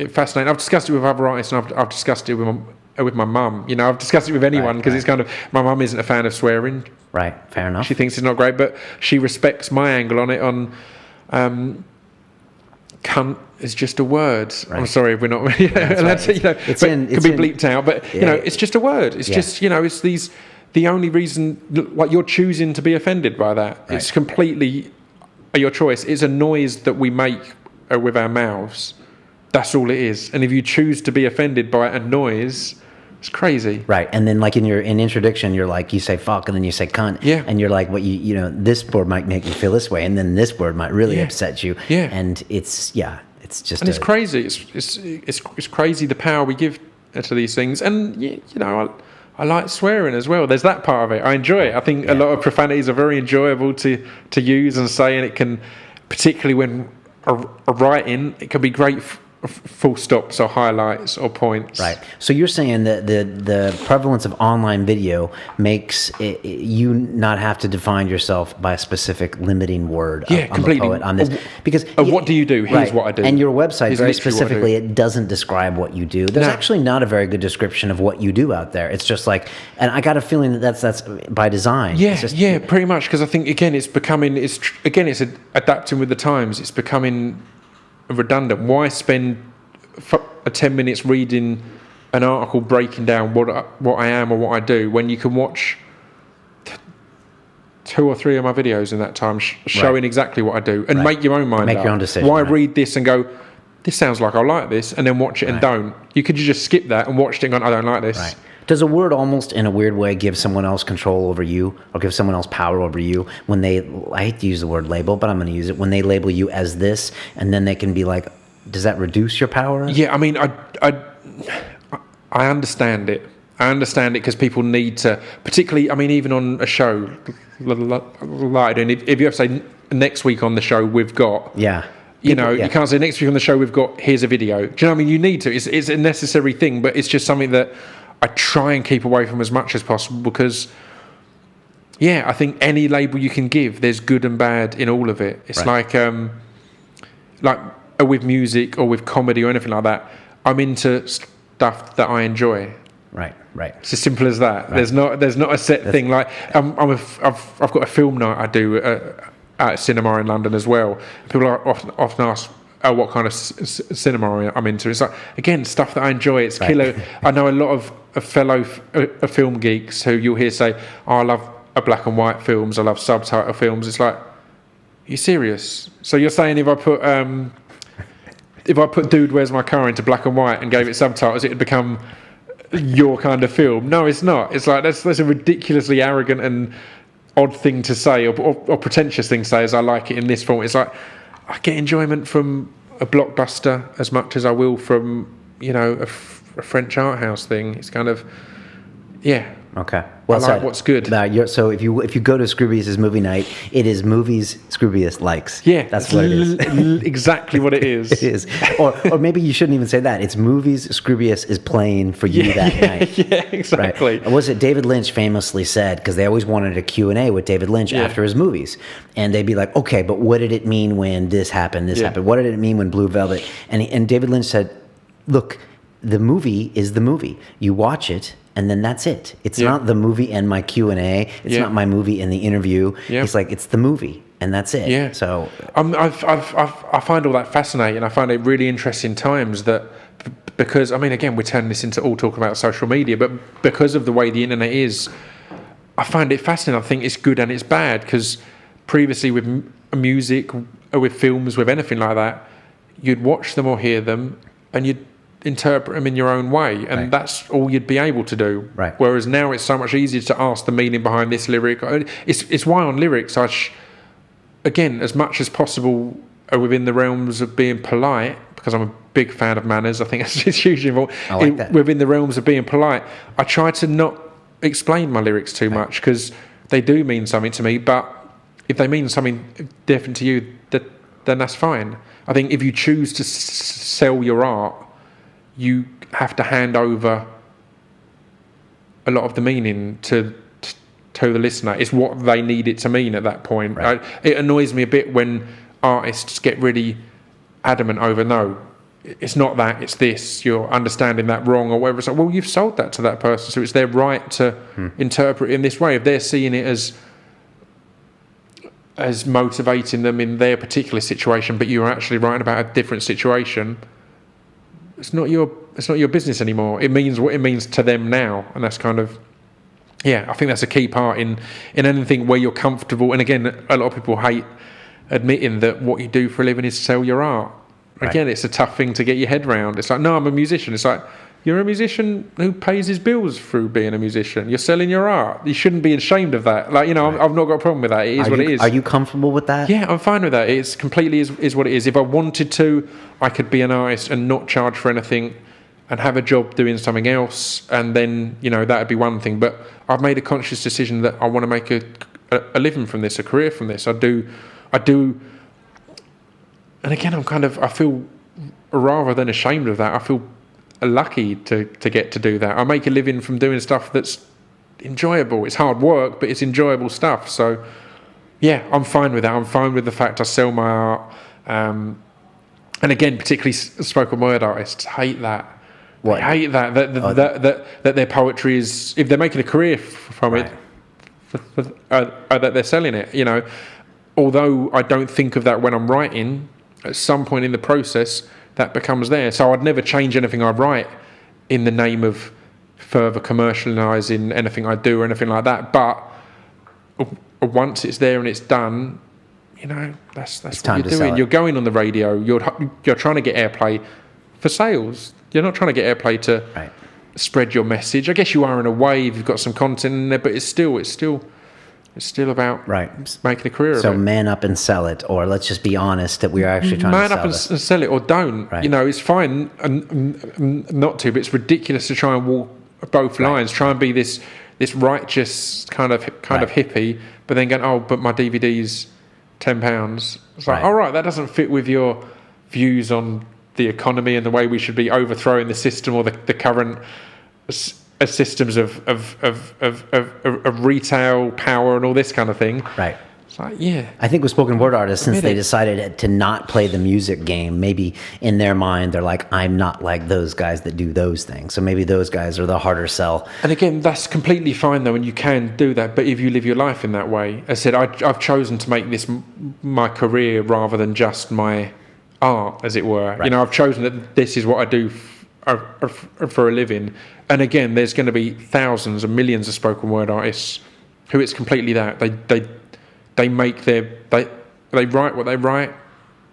fascinating. I've discussed it with other artists, and I've discussed it with my mum. I've discussed it with anyone because it's kind of, my mum isn't a fan of swearing. Right, fair enough. She thinks it's not great, but she respects my angle on it. cunt is just a word. Right. I'm sorry if we're not allowed to, It's but in- it it's can be in- bleeped out, but it's just a word. It's just, it's the only reason, like, you're choosing to be offended by that. Right. It's completely your choice. It's a noise that we make with our mouths. That's all it is. And if you choose to be offended by a noise, it's crazy. Right, and then like in introduction, you're like, you say fuck, and then you say cunt, and you're like, what this word might make you feel this way, and then this word might really upset you, and it's just, and it's crazy. It's crazy the power we give to these things, and I like swearing as well. There's that part of it. I enjoy it. I think a lot of profanities are very enjoyable to use and say, and it can, particularly when a writing, it can be great. Full stops or highlights or points. Right. So you're saying that the prevalence of online video makes you not have to define yourself by a specific limiting word. Yeah, completely. A poet on this, because what do you do? Here's what I do. And your website, Here's very literally specifically, it doesn't describe what you do. There's actually not a very good description of what you do out there. It's just like, and I got a feeling that that's by design. Yeah, pretty much. Because I think again, it's adapting with the times. It's becoming redundant. Why spend 10 minutes reading an article breaking down what I am or what I do when you can watch 2 or 3 of my videos in that time showing exactly what I do and make your own mind up. Make your own decision. Why read this and go, this sounds like I like this, and then watch it and don't? You could just skip that and watch it and go, I don't like this. Right. Does a word almost in a weird way give someone else control over you, or give someone else power over you when I hate to use the word label, but I'm going to use it, when they label you as this, and then they can be like, does that reduce your power? Yeah, I mean, I understand it. I understand it because people need to, particularly, I mean, even on a show like, and if you have to say next week on the show we've got, you can't say next week on the show we've got, here's a video. Do you know what I mean? You need to. It's a necessary thing, but it's just something that I try and keep away from as much as possible because, I think any label you can give, there's good and bad in all of it. It's like with music or with comedy or anything like that, I'm into stuff that I enjoy. Right. It's as simple as that. Right. There's not a set thing. Like I've got a film night I do at cinema in London as well. People are often ask, what kind of cinema I'm into. It's like, again, stuff that I enjoy. It's killer. I know a lot of fellow film geeks who you'll hear say, I love black and white films, I love subtitle films. It's like, you serious? So you're saying if I put Dude, Where's My Car into black and white and gave it subtitles, it would become your kind of film? No, it's not. It's like, that's a ridiculously arrogant and odd thing to say, or pretentious thing to say, as I like it in this form. It's like, I get enjoyment from a blockbuster as much as I will from, a French art house thing. It's kind of, Okay. Well, I like what's good. So if you go to Scroobius's movie night, it is movies Scroobius likes. Yeah, that's what it is. Exactly what it is. It is. Or maybe you shouldn't even say that. It's movies Scroobius is playing for you that night. Yeah, exactly. Right? Was it David Lynch famously said, because they always wanted a Q&A with David Lynch after his movies, and they'd be like, okay, but what did it mean when this happened? What did it mean when Blue Velvet? And David Lynch said, look, the movie is the movie. You watch it, and then that's it. It's not the movie and my Q&A. It's not my movie and the interview. It's like, it's the movie, and that's it. Yeah. So I find all that fascinating. I find it really interesting times that, because, I mean, again, we're turning this into all talking about social media, but because of the way the internet is, I find it fascinating. I think it's good and it's bad, because previously with music, or with films, with anything like that, you'd watch them or hear them, and you'd interpret them in your own way, and that's all you'd be able to do. Right. Whereas now it's so much easier to ask the meaning behind this lyric. It's why on lyrics again, as much as possible, are within the realms of being polite, because I'm a big fan of manners. I think it's hugely important. I like that. Within the realms of being polite, I try to not explain my lyrics too much, because they do mean something to me, but if they mean something different to you, then that's fine. I think if you choose to sell your art, you have to hand over a lot of the meaning to the listener. It's what they need it to mean at that point. Right. It annoys me a bit when artists get really adamant over, no, it's not that, it's this, you're understanding that wrong, or whatever. It's like, well, you've sold that to that person, so it's their right to interpret it in this way. If they're seeing it as as motivating them in their particular situation, but you're actually writing about a different situation, it's not your business anymore. It means what it means to them now, and that's kind of, yeah, I think that's a key part in anything where you're comfortable. And again, a lot of people hate admitting that what you do for a living is sell your art. Again, it's a tough thing to get your head around. It's like, no, I'm a musician. It's like, you're a musician who pays his bills through being a musician. You're selling your art. You shouldn't be ashamed of that. Like, I've not got a problem with that. It is what it is. Are you comfortable with that? Yeah, I'm fine with that. It's completely is what it is. If I wanted to, I could be an artist and not charge for anything and have a job doing something else, and then, that would be one thing. But I've made a conscious decision that I want to make a living from this, a career from this. I do. And again, I feel, rather than ashamed of that, I feel lucky to get to do that. I make a living from doing stuff that's enjoyable. It's hard work, but it's enjoyable stuff. So, yeah, I'm fine with that. I'm fine with the fact I sell my art. And again, particularly spoken word artists hate that. What? They hate that their poetry is, if they're making a career from it, that they're selling it. Although I don't think of that when I'm writing, at some point in the process, that becomes there. So I'd never change anything I write in the name of further commercialising anything I do or anything like that. But once it's there and it's done, that's what you're doing. You're going on the radio. You're trying to get airplay for sales. You're not trying to get airplay to spread your message. I guess you are in a way. You've got some content in there, but it's still about making a career of it. So man up and sell it, or let's just be honest that we are actually trying to sell it. Man up and sell it, or don't. Right. It's fine not to, but it's ridiculous to try and walk both lines. Try and be this righteous kind of hippie, but then going, but my DVD's £10. It's like, all right, that doesn't fit with your views on the economy and the way we should be overthrowing the system or the current systems of retail power and all this kind of thing. Right. It's like, yeah. I think with spoken word artists, since they decided to not play the music game, maybe in their mind they're like, I'm not like those guys that do those things. So maybe those guys are the harder sell. And again, that's completely fine though, and you can do that. But if you live your life in that way, as I said, I've chosen to make this my career rather than just my art, as it were. Right. I've chosen that this is what I do for a living. And again, there's going to be thousands and millions of spoken word artists who it's completely that. They make they write what they write,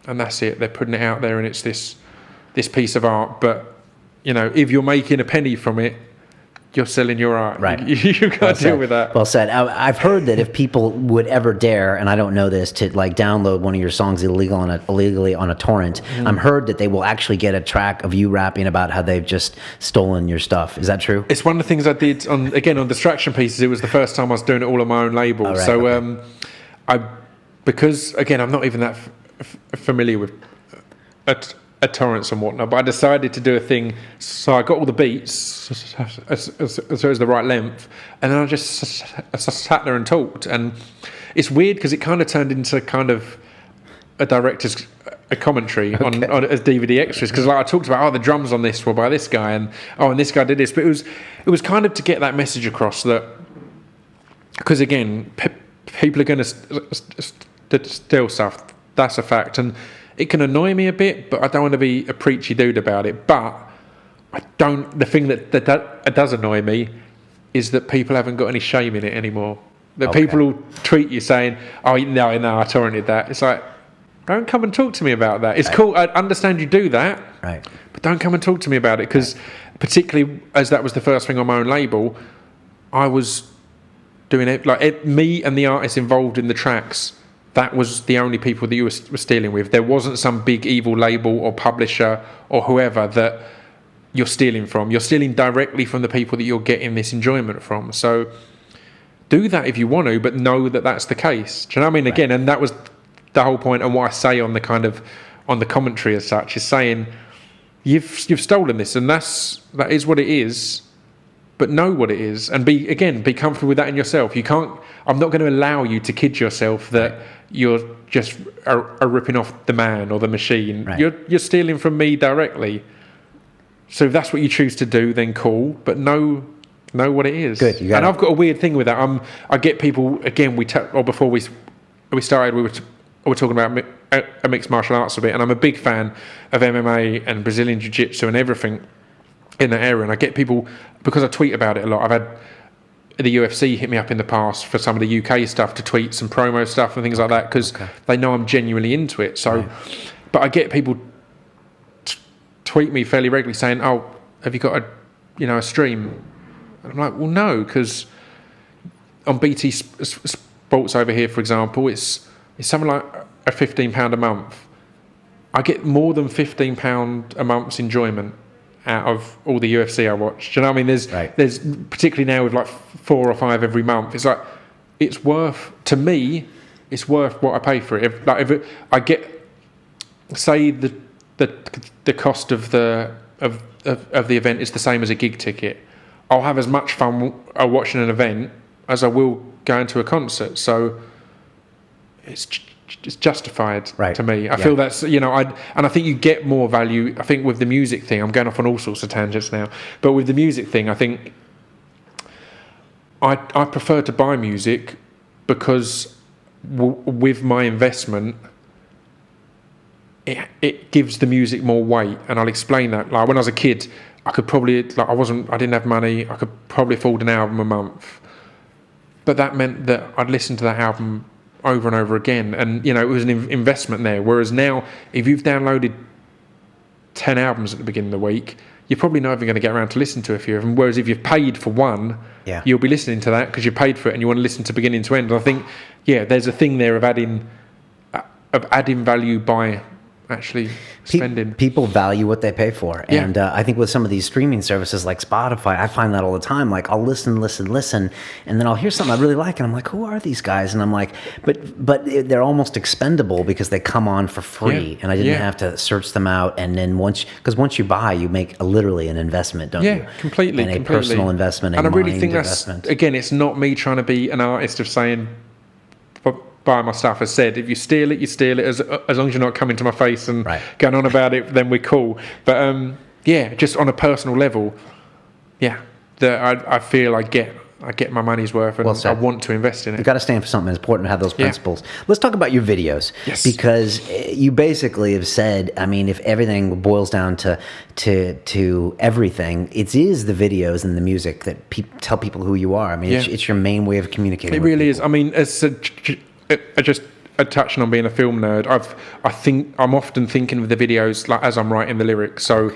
and that's it. They're putting it out there, and it's this piece of art. But if you're making a penny from it, you're selling your art. Right. You've got to deal with that. Well said. I've heard that if people would ever dare, and I don't know this, to download one of your songs illegally on a torrent, I'm heard that they will actually get a track of you rapping about how they've just stolen your stuff. Is that true? It's one of the things I did on Distraction Pieces. It was the first time I was doing it all on my own label. Oh, right, so because again, I'm not even that familiar with torrents and whatnot, but I decided to do a thing. So I got all the beats, so it was the right length, and then I just sat there and talked. And it's weird because it kind of turned into kind of a director's commentary on as DVD extras, because I talked about the drums on this were by this guy, and this guy did this. But it was kind of to get that message across that, because again, people are going to steal stuff. That's a fact, and it can annoy me a bit, but I don't want to be a preachy dude about it. But the thing that does annoy me is that people haven't got any shame in it anymore. That people will tweet you saying, no, I torrented that. It's like, don't come and talk to me about that. It's cool. I understand you do that, right? But don't come and talk to me about it, because particularly as that was the first thing on my own label, I was doing it me and the artists involved in the tracks. That was the only people that you were stealing with. There wasn't some big evil label or publisher or whoever that you're stealing from. You're stealing directly from the people that you're getting this enjoyment from. So do that if you want to, but know that that's the case. Do you know what I mean? Right. Again, and that was the whole point, and what I say on the commentary as such is saying you've stolen this, and that is what it is. But know what it is, and be comfortable with that in yourself. You can't. I'm not going to allow you to kid yourself that you're just are ripping off the man or the machine. Right. You're stealing from me directly. So if that's what you choose to do, then cool. But know what it is. Good. And I've got a weird thing with that. I get people again. Before we we started, we were talking about a mixed martial arts a bit, and I'm a big fan of MMA and Brazilian Jiu-Jitsu and everything in that area. And I get people, because I tweet about it a lot, I've had the UFC hit me up in the past for some of the UK stuff to tweet some promo stuff and things like that, because they know I'm genuinely into it. So, but I get people tweet me fairly regularly saying, "Oh, have you got a stream?" And I'm like, "Well, no, because on BT Sports over here, for example, it's something like a £15 a month. I get more than £15 a month's enjoyment out of all the UFC I watch. Do you know what I mean? There's particularly now with like 4 or 5 every month. It's like, it's worth, to me, it's worth what I pay for it. If I get, say the cost of the event is the same as a gig ticket, I'll have as much fun watching an event as I will going to a concert. So it's justified to me. I feel that's, I think you get more value. I think with the music thing, I'm going off on all sorts of tangents now, but with the music thing, I think I prefer to buy music because with my investment, it gives the music more weight. And I'll explain that. Like when I was a kid, I could probably, I didn't have money. I could probably afford an album a month, but that meant that I'd listen to that album over and over again, and it was an investment there. Whereas now, if you've downloaded 10 albums at the beginning of the week, you're probably not even going to get around to listen to a few of them. Whereas if you've paid for one, you'll be listening to that because you paid for it and you want to listen to beginning to end. And I think, there's a thing there of adding value by actually spending. People value what they pay for. And I think with some of these streaming services like Spotify, I find that all the time. Like I'll listen, and then I'll hear something I really like, and I'm like, who are these guys? And I'm like, but they're almost expendable because they come on for free, and I didn't have to search them out. And then once you buy, you make literally an investment, don't you? Yeah, completely. And a personal investment, and I really think investment. That's, again, it's not me trying to be an artist of saying, buy my stuff. As said, if you steal it, you steal it. As long as you're not coming to my face and going on about it, then we're cool. But just on a personal level, I feel I get my money's worth, and I want to invest in it. You've got to stand for something. It's important to have those principles. Let's talk about your videos, because you basically have said, I mean, if everything boils down to everything, it is the videos and the music that tell people who you are. I mean, it's your main way of communicating. It really is. I mean, just touching on being a film nerd, I'm often thinking of the videos like as I'm writing the lyrics. So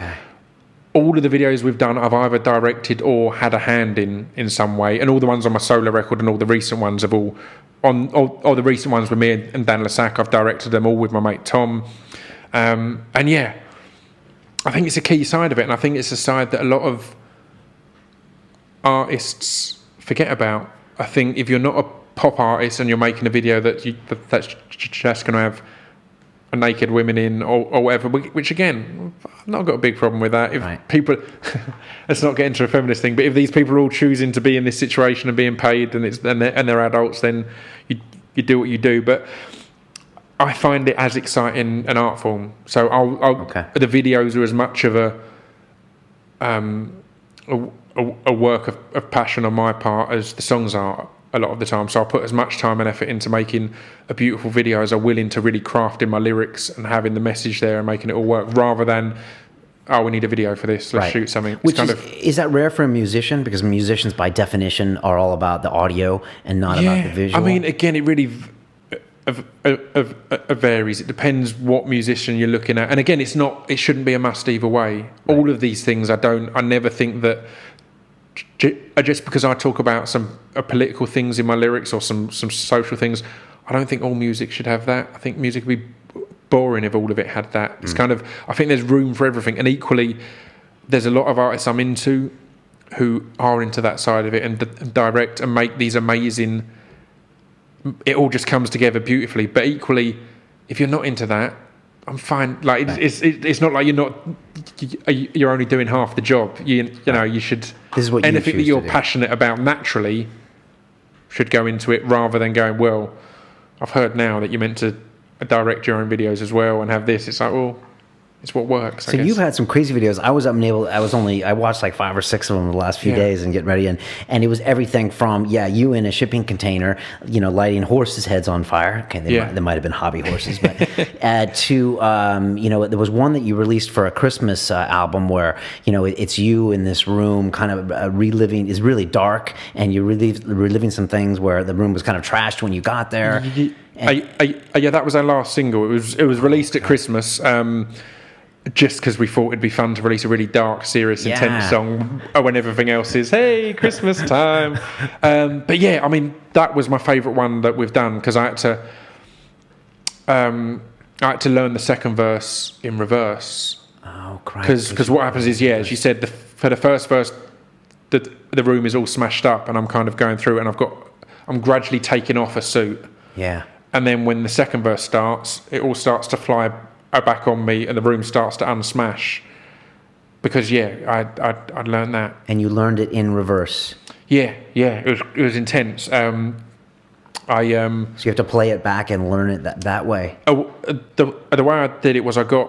all of the videos we've done, I've either directed or had a hand in some way, and all the ones on my solo record and all the recent ones have all the recent ones with me and Dan Lassac, I've directed them all with my mate Tom. I think it's a key side of it, and I think it's a side that a lot of artists forget about. I think if you're not a pop artist and you're making a video that's just going to have a naked women in or whatever, which again, I've not got a big problem with that. If people, let's not get into a feminist thing, but if these people are all choosing to be in this situation and being paid and they're adults, then you do what you do. But I find it as exciting an art form. So the videos are as much of a work of passion on my part as the songs are a lot of the time. So I'll put as much time and effort into making a beautiful video as I'm willing to really craft in my lyrics and having the message there and making it all work, rather than, we need a video for this, let's shoot something. Is that rare for a musician? Because musicians by definition are all about the audio and not about the visual. I mean, again, it really varies. It depends what musician you're looking at. And again, it shouldn't be a must either way. All of these things, I never think that just because I talk about some political things in my lyrics or some social things, I don't think all music should have that. I think music would be boring if all of it had that. It's kind of, I think there's room for everything, and equally there's a lot of artists I'm into who are into that side of it and direct and make these amazing, it all just comes together beautifully. But equally, if you're not into that, I'm fine. Like it's not like you're only doing half the job. You should. This is what anything that you're passionate about naturally should go into it, rather than going, well, I've heard now that you're meant to direct your own videos as well and have this. It's like, well, it's what works. So you've had some crazy videos. I watched like 5 or 6 of them in the last few days and getting ready, and it was everything from you in a shipping container, lighting horses' heads on fire. Okay, they might have been hobby horses, but to there was one that you released for a Christmas album where it's you in this room, kind of reliving. It's really dark, and you're reliving some things where the room was kind of trashed when you got there. That was our last single. It was released at Christmas. Just because we thought it'd be fun to release a really dark, serious, intense song when everything else is, hey, Christmas time. But yeah, I mean, that was my favourite one that we've done because I had to learn the second verse in reverse. Oh, great. Because what happens is, as you said, for the first verse, the room is all smashed up and I'm kind of going through it and I'm gradually taking off a suit. Yeah. And then when the second verse starts, it all starts to fly back on me and the room starts to unsmash because I'd learned that. And you learned it in reverse. It was intense. So you have to play it back and learn it that way. The way I did it was I got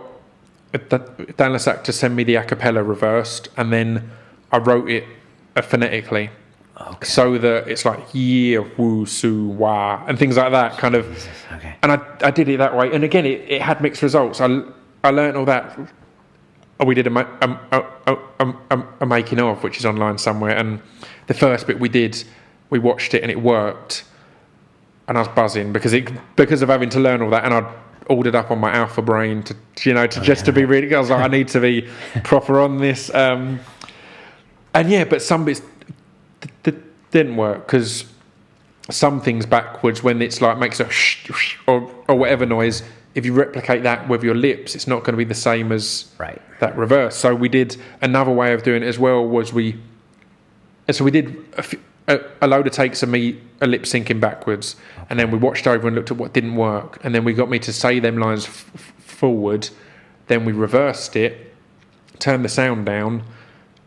Dan Lasac to send me the a cappella reversed and then I wrote it phonetically. Okay. So that it's like woo, su, wah, and things like that kind of. Jesus, okay. And I did it that way. And again, it had mixed results. I learned all that. We did a making of, which is online somewhere. And the first bit we watched it and it worked. And I was buzzing because of having to learn all that. And I ordered up on my Alpha Brain to be really. I was like, I need to be proper on this. But some bits didn't work because some things backwards when it's like makes a or whatever noise, if you replicate that with your lips, it's not going to be the same as that reverse. So we did another way of doing it as well was we did a load of takes of me lip syncing backwards, and then we watched over and looked at what didn't work, and then we got me to say them lines forward, then we reversed it, turned the sound down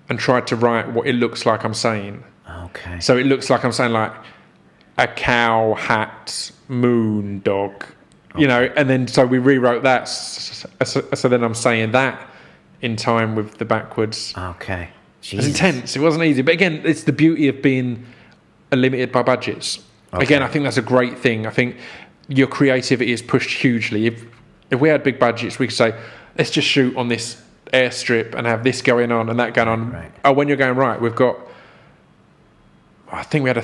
and tried to write what it looks like I'm saying. Okay. So it looks like I'm saying like a cow, hat, moon, dog, and then so we rewrote that. So then I'm saying that in time with the backwards. Okay. Jesus. It was intense. It wasn't easy. But again, it's the beauty of being limited by budgets. Okay. Again, I think that's a great thing. I think your creativity is pushed hugely. If we had big budgets, we could say, let's just shoot on this airstrip and have this going on and that going on. Right. Oh, when you're going right, we've got... I think we had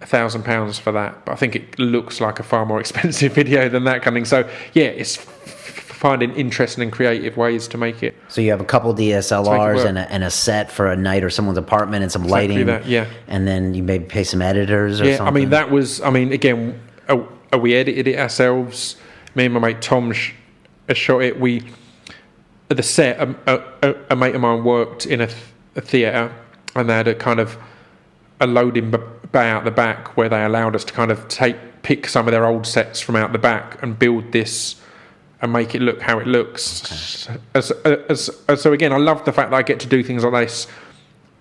£1,000 for that, but I think it looks like a far more expensive video than that kind of thing. So it's finding interesting and creative ways to make it. So you have a couple DSLRs and a set for a night or someone's apartment and some lighting. That, and then you maybe pay some editors or something. Again, we edited it ourselves. Me and my mate Tom shot it. At the set, a mate of mine worked in a theatre and they had a loading bay out the back where they allowed us to kind of pick some of their old sets from out the back and build this and make it look how it looks. Okay. So again, I love the fact that I get to do things like this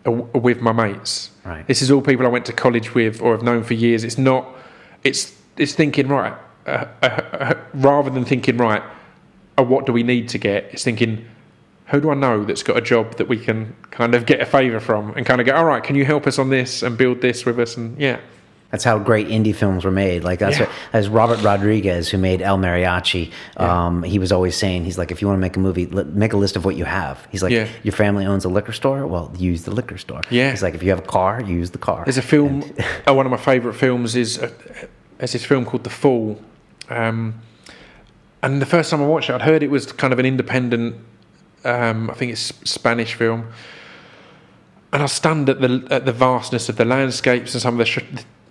with my mates. Right. This is all people I went to college with or have known for years. It's not. It's thinking right rather than thinking right. What do we need to get? It's thinking, who do I know that's got a job that we can kind of get a favour from and kind of go, all right, can you help us on this and build this with us? And that's how great indie films were made. Like as Robert Rodriguez, who made El Mariachi, he was always saying, he's like, if you want to make a movie, make a list of what you have. He's like, your family owns a liquor store? Well, use the liquor store. Yeah. He's like, if you have a car, use the car. There's a film, one of my favourite films is this film called The Fall. And the first time I watched it, I'd heard it was kind of an independent, I think it's Spanish film. And I was stunned at the vastness of the landscapes and some of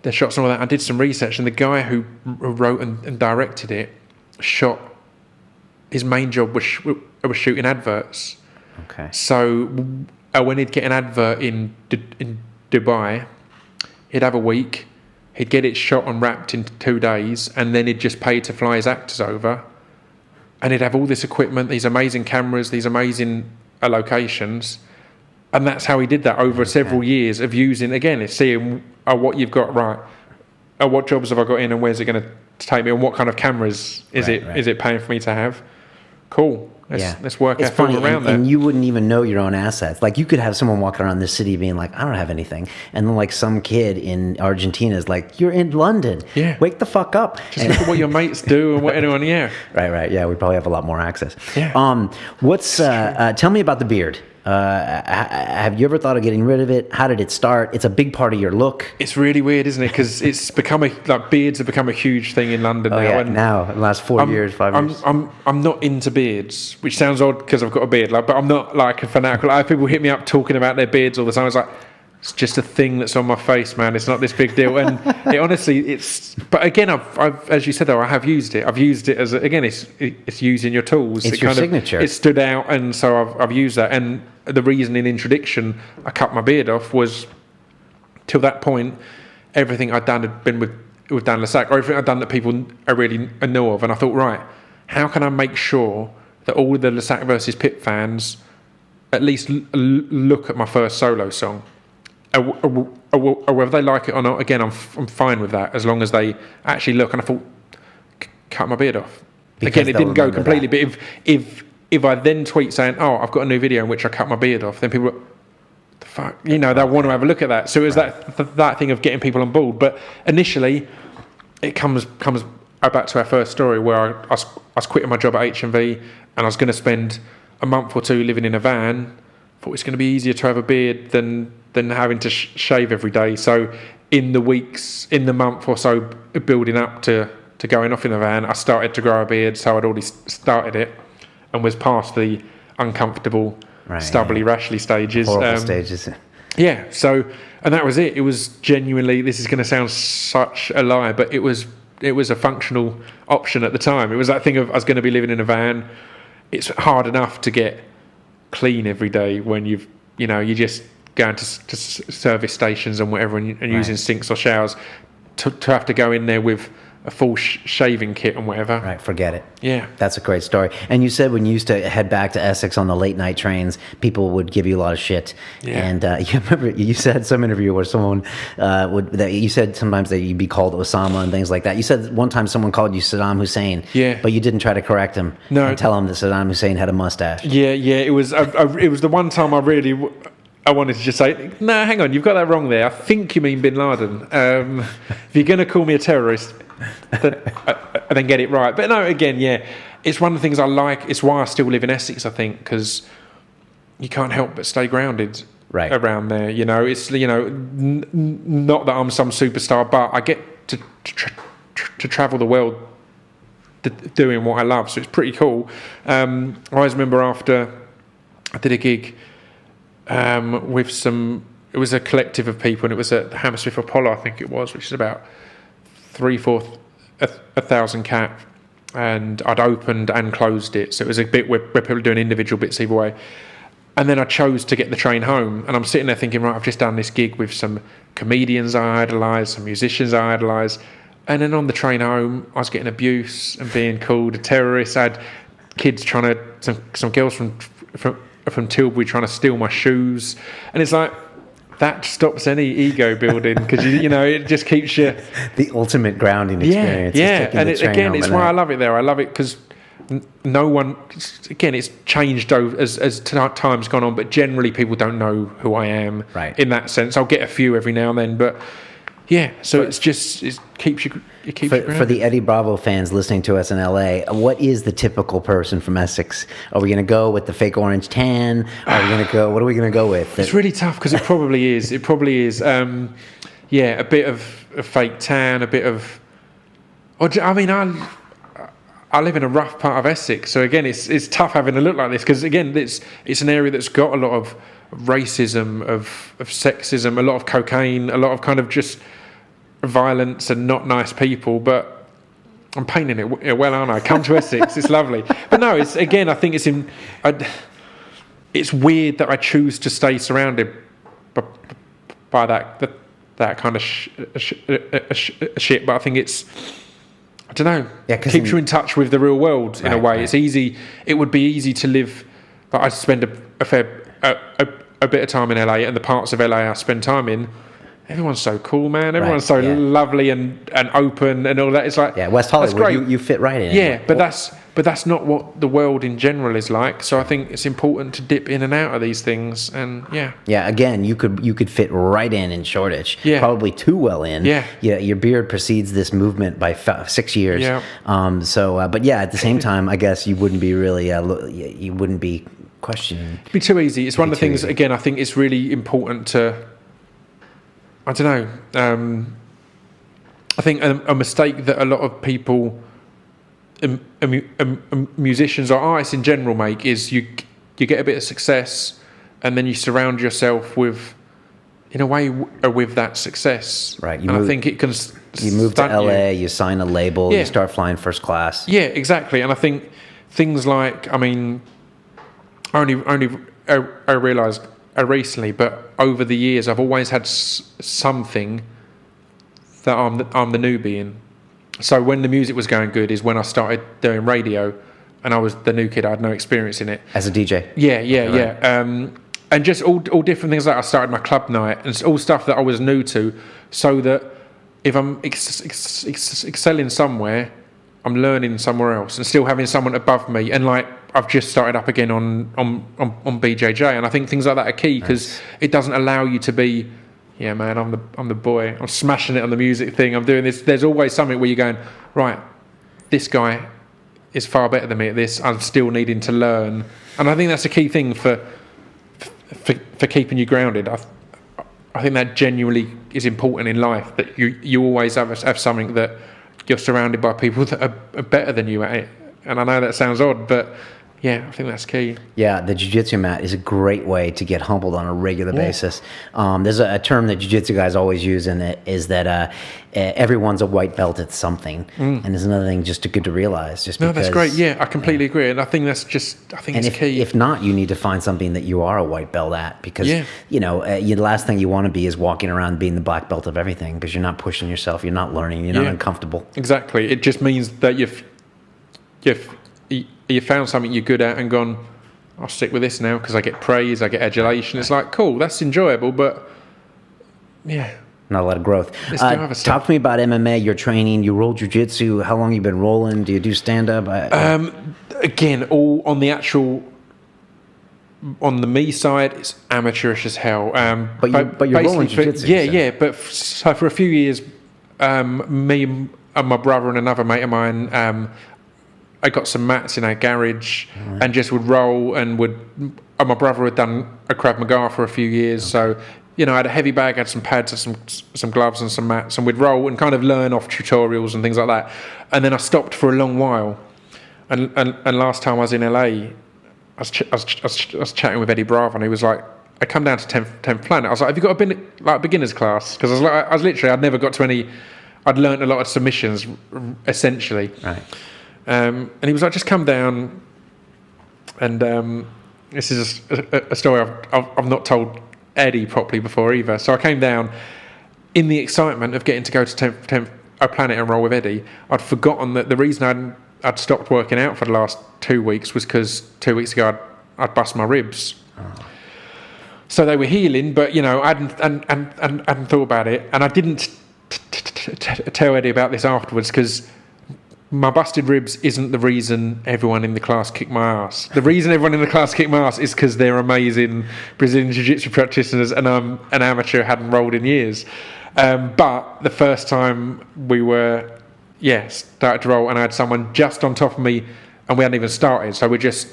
the shots and all that. I did some research, and the guy who wrote and directed it his main job was shooting adverts. Okay. So when he'd get an advert in Dubai, he'd have a week, he'd get it shot and wrapped in 2 days, and then he'd just pay to fly his actors over. And he'd have all this equipment, these amazing cameras, these amazing locations. And that's how he did that over several years of using, again, it's seeing what you've got right. What jobs have I got in and where's it going to take me and what kind of cameras is it paying for me to have? cool. Let's work It's our film funny, around that. and you wouldn't even know your own assets. Like, you could have someone walking around this city being like, I don't have anything. And then, like, some kid in Argentina is like, you're in London. Yeah. Wake the fuck up. Just look at what your mates do and what anyone, Right. Yeah, we probably have a lot more access. Yeah. Tell me about the beard. Have you ever thought of getting rid of it? How did it start? It's a big part of your look. It's really weird, isn't it? Because it's become beards have become a huge thing in London now. Yeah, And now, in the last 5 years. I'm not into beards, which sounds odd because I've got a beard, but I'm not like a fanatical. I have people hit me up talking about their beards all the time. I was like, it's just a thing that's on my face, man. It's not this big deal. And but again, I've, as you said, though, I have used it. I've used it as, it's using your tools. It's your signature. It stood out, and so I've used that. And the reason in introduction I cut my beard off was, till that point, everything I'd done had been with Dan Lassac, or everything I'd done that people really know of. And I thought, right, how can I make sure that all the Lassac versus Pip fans at least look at my first solo song? Whether they like it or not, again, I'm fine with that as long as they actually look. And I thought, cut my beard off. Because again, it didn't go completely. That. But if I then tweet saying, "Oh, I've got a new video in which I cut my beard off," then people, are, the fuck, they'll want to have a look at that. So it was that thing of getting people on board. But initially, it comes back to our first story where I was quitting my job at HMV and I was going to spend a month or two living in a van. Thought it's going to be easier to have a beard than having to shave every day. So in the month or so building up to going off in the van, I started to grow a beard. So I'd already started it and was past the uncomfortable, stubbly, rashly stages. Horrible stages. Yeah. So, and that was it. It was genuinely, this is going to sound such a lie, but it was a functional option at the time. It was that thing of, I was going to be living in a van. It's hard enough to get clean every day when you're just going to service stations and whatever and using sinks or showers to have to go in there with a full shaving kit and whatever. Right, forget it. Yeah. That's a great story. And you said when you used to head back to Essex on the late night trains, people would give you a lot of shit. Yeah. And you remember you said some interview where someone you said sometimes that you'd be called Osama and things like that. You said one time someone called you Saddam Hussein. Yeah. But you didn't try to correct him. No. And tell him that Saddam Hussein had a mustache. Yeah. It was the one time I wanted to just say, no, hang on, you've got that wrong there. I think you mean Bin Laden. If you're going to call me a terrorist, then get it right. But no, again, yeah, it's one of the things I like. It's why I still live in Essex, I think, because you can't help but stay grounded around there. It's not that I'm some superstar, but I get to travel the world doing what I love, so it's pretty cool. I always remember after I did a gig with it was a collective of people, and it was at the Hammersmith Apollo, I think it was, which is about 3,000 cap, and I'd opened and closed it, so it was a bit where people were doing individual bits either way. And then I chose to get the train home, and I'm sitting there thinking, right, I've just done this gig with some comedians I idolise, some musicians I idolise, and then on the train home I was getting abuse and being called a terrorist. I had kids some girls from Tilbury trying to steal my shoes, and it's like, that stops any ego building, because it just keeps you the ultimate grounding experience. And it's why I love it there. I love it because no one, again, it's changed as time's gone on, but generally people don't know who I am. Right. In that sense, I'll get a few every now and then, but yeah. So it keeps you. For the Eddie Bravo fans listening to us in LA, what is the typical person from Essex? Are we going to go with the fake orange tan? What are we going to go with? It's really tough because it probably is. It probably is. A bit of a fake tan, a bit of. I live in a rough part of Essex, so again, it's tough having a look like this, because again, it's an area that's got a lot of racism, of sexism, a lot of cocaine, a lot of kind of just violence and not nice people. But I'm painting it well, aren't I? Come to Essex, it's lovely. But no, it's, again, I think it's weird that I choose to stay surrounded by that kind of shit. But I think it's, I don't know, keeps you in touch with the real world in a way. Right. It's easy. It would be easy to live. But I spend a bit of time in LA, and the parts of LA I spend time in, everyone's so cool, man. Everyone's so lovely and open and all that. It's like, West Hollywood. You fit right in. Yeah, but But that's not what the world in general is like. So I think it's important to dip in and out of these things. And Yeah, again, you could fit right in Shoreditch. Yeah. Probably too well in. Yeah. Your beard precedes this movement by 6 years. Yeah. But yeah, at the same time, I guess you wouldn't be really, you wouldn't be questioning. It'd be too easy. It's one of the things, again, I think it's really important to, I don't know, I think a mistake that a lot of people, musicians or artists in general make is you get a bit of success and then you surround yourself with, in a way, with that success. Right. I think it can you move to LA, you sign a label, you start flying first class. Yeah, exactly. And I think things like, I mean, I realised recently, but over the years I've always had something that I'm the newbie in. So when the music was going good is when I started doing radio, and I was the new kid. I had no experience in it. As a DJ? Yeah. And just all different things like that. I started my club night, and it's all stuff that I was new to, so that if I'm excelling somewhere, I'm learning somewhere else and still having someone above me. And like I've just started up again on BJJ, and I think things like that are key because it doesn't allow you to be, yeah, man, I'm the boy. I'm smashing it on the music thing. I'm doing this. There's always something where you're going, right, this guy is far better than me at this. I'm still needing to learn, and I think that's a key thing for keeping you grounded. I think that genuinely is important in life. That you always have something that you're surrounded by people that are better than you at it. And I know that sounds odd, but yeah, I think that's key. Yeah, the jiu-jitsu mat is a great way to get humbled on a regular basis. There's a term that jiu-jitsu guys always use, and it is that everyone's a white belt at something. And there's another thing just good to realize. That's great. Yeah, I completely agree. And I think that's it's key. If not, you need to find something that you are a white belt at, because the last thing you want to be is walking around being the black belt of everything, because you're not pushing yourself, you're not learning, you're not uncomfortable. Exactly. It just means that you found something you're good at and gone, I'll stick with this now because I get praise, I get adulation. It's like, cool, that's enjoyable, but yeah. Not a lot of growth. Talk to me about MMA, your training. You roll jiu-jitsu. How long you been rolling? Do you do stand-up? Again, all on the actual, on the me side, it's amateurish as hell. But you're rolling jiu-jitsu. Yeah. But so for a few years, me and my brother and another mate of mine, I got some mats in our garage and just would roll and my brother had done a Krav Maga for a few years. So, I had a heavy bag, I had some pads, some gloves and some mats, and we'd roll and kind of learn off tutorials and things like that. And then I stopped for a long while. And last time I was in LA, I was chatting with Eddie Bravo, and he was like, I come down to 10th Planet. I was like, have you got a beginner's class? Because I'd never got to any, I'd learned a lot of submissions, essentially. Right. And he was like, just come down. And this is a story I've not told Eddie properly before either. So I came down in the excitement of getting to go to 10th Planet and roll with Eddie. I'd forgotten that the reason I'd stopped working out for the last 2 weeks was because 2 weeks ago I'd bust my ribs. Oh. So they were healing, but I hadn't thought about it, and I didn't tell Eddie about this afterwards because my busted ribs isn't the reason everyone in the class kicked my ass. The reason everyone in the class kicked my ass is because they're amazing Brazilian Jiu-Jitsu practitioners, and I'm an amateur, hadn't rolled in years. But the first time we were, started to roll, and I had someone just on top of me, and we hadn't even started. So we're just,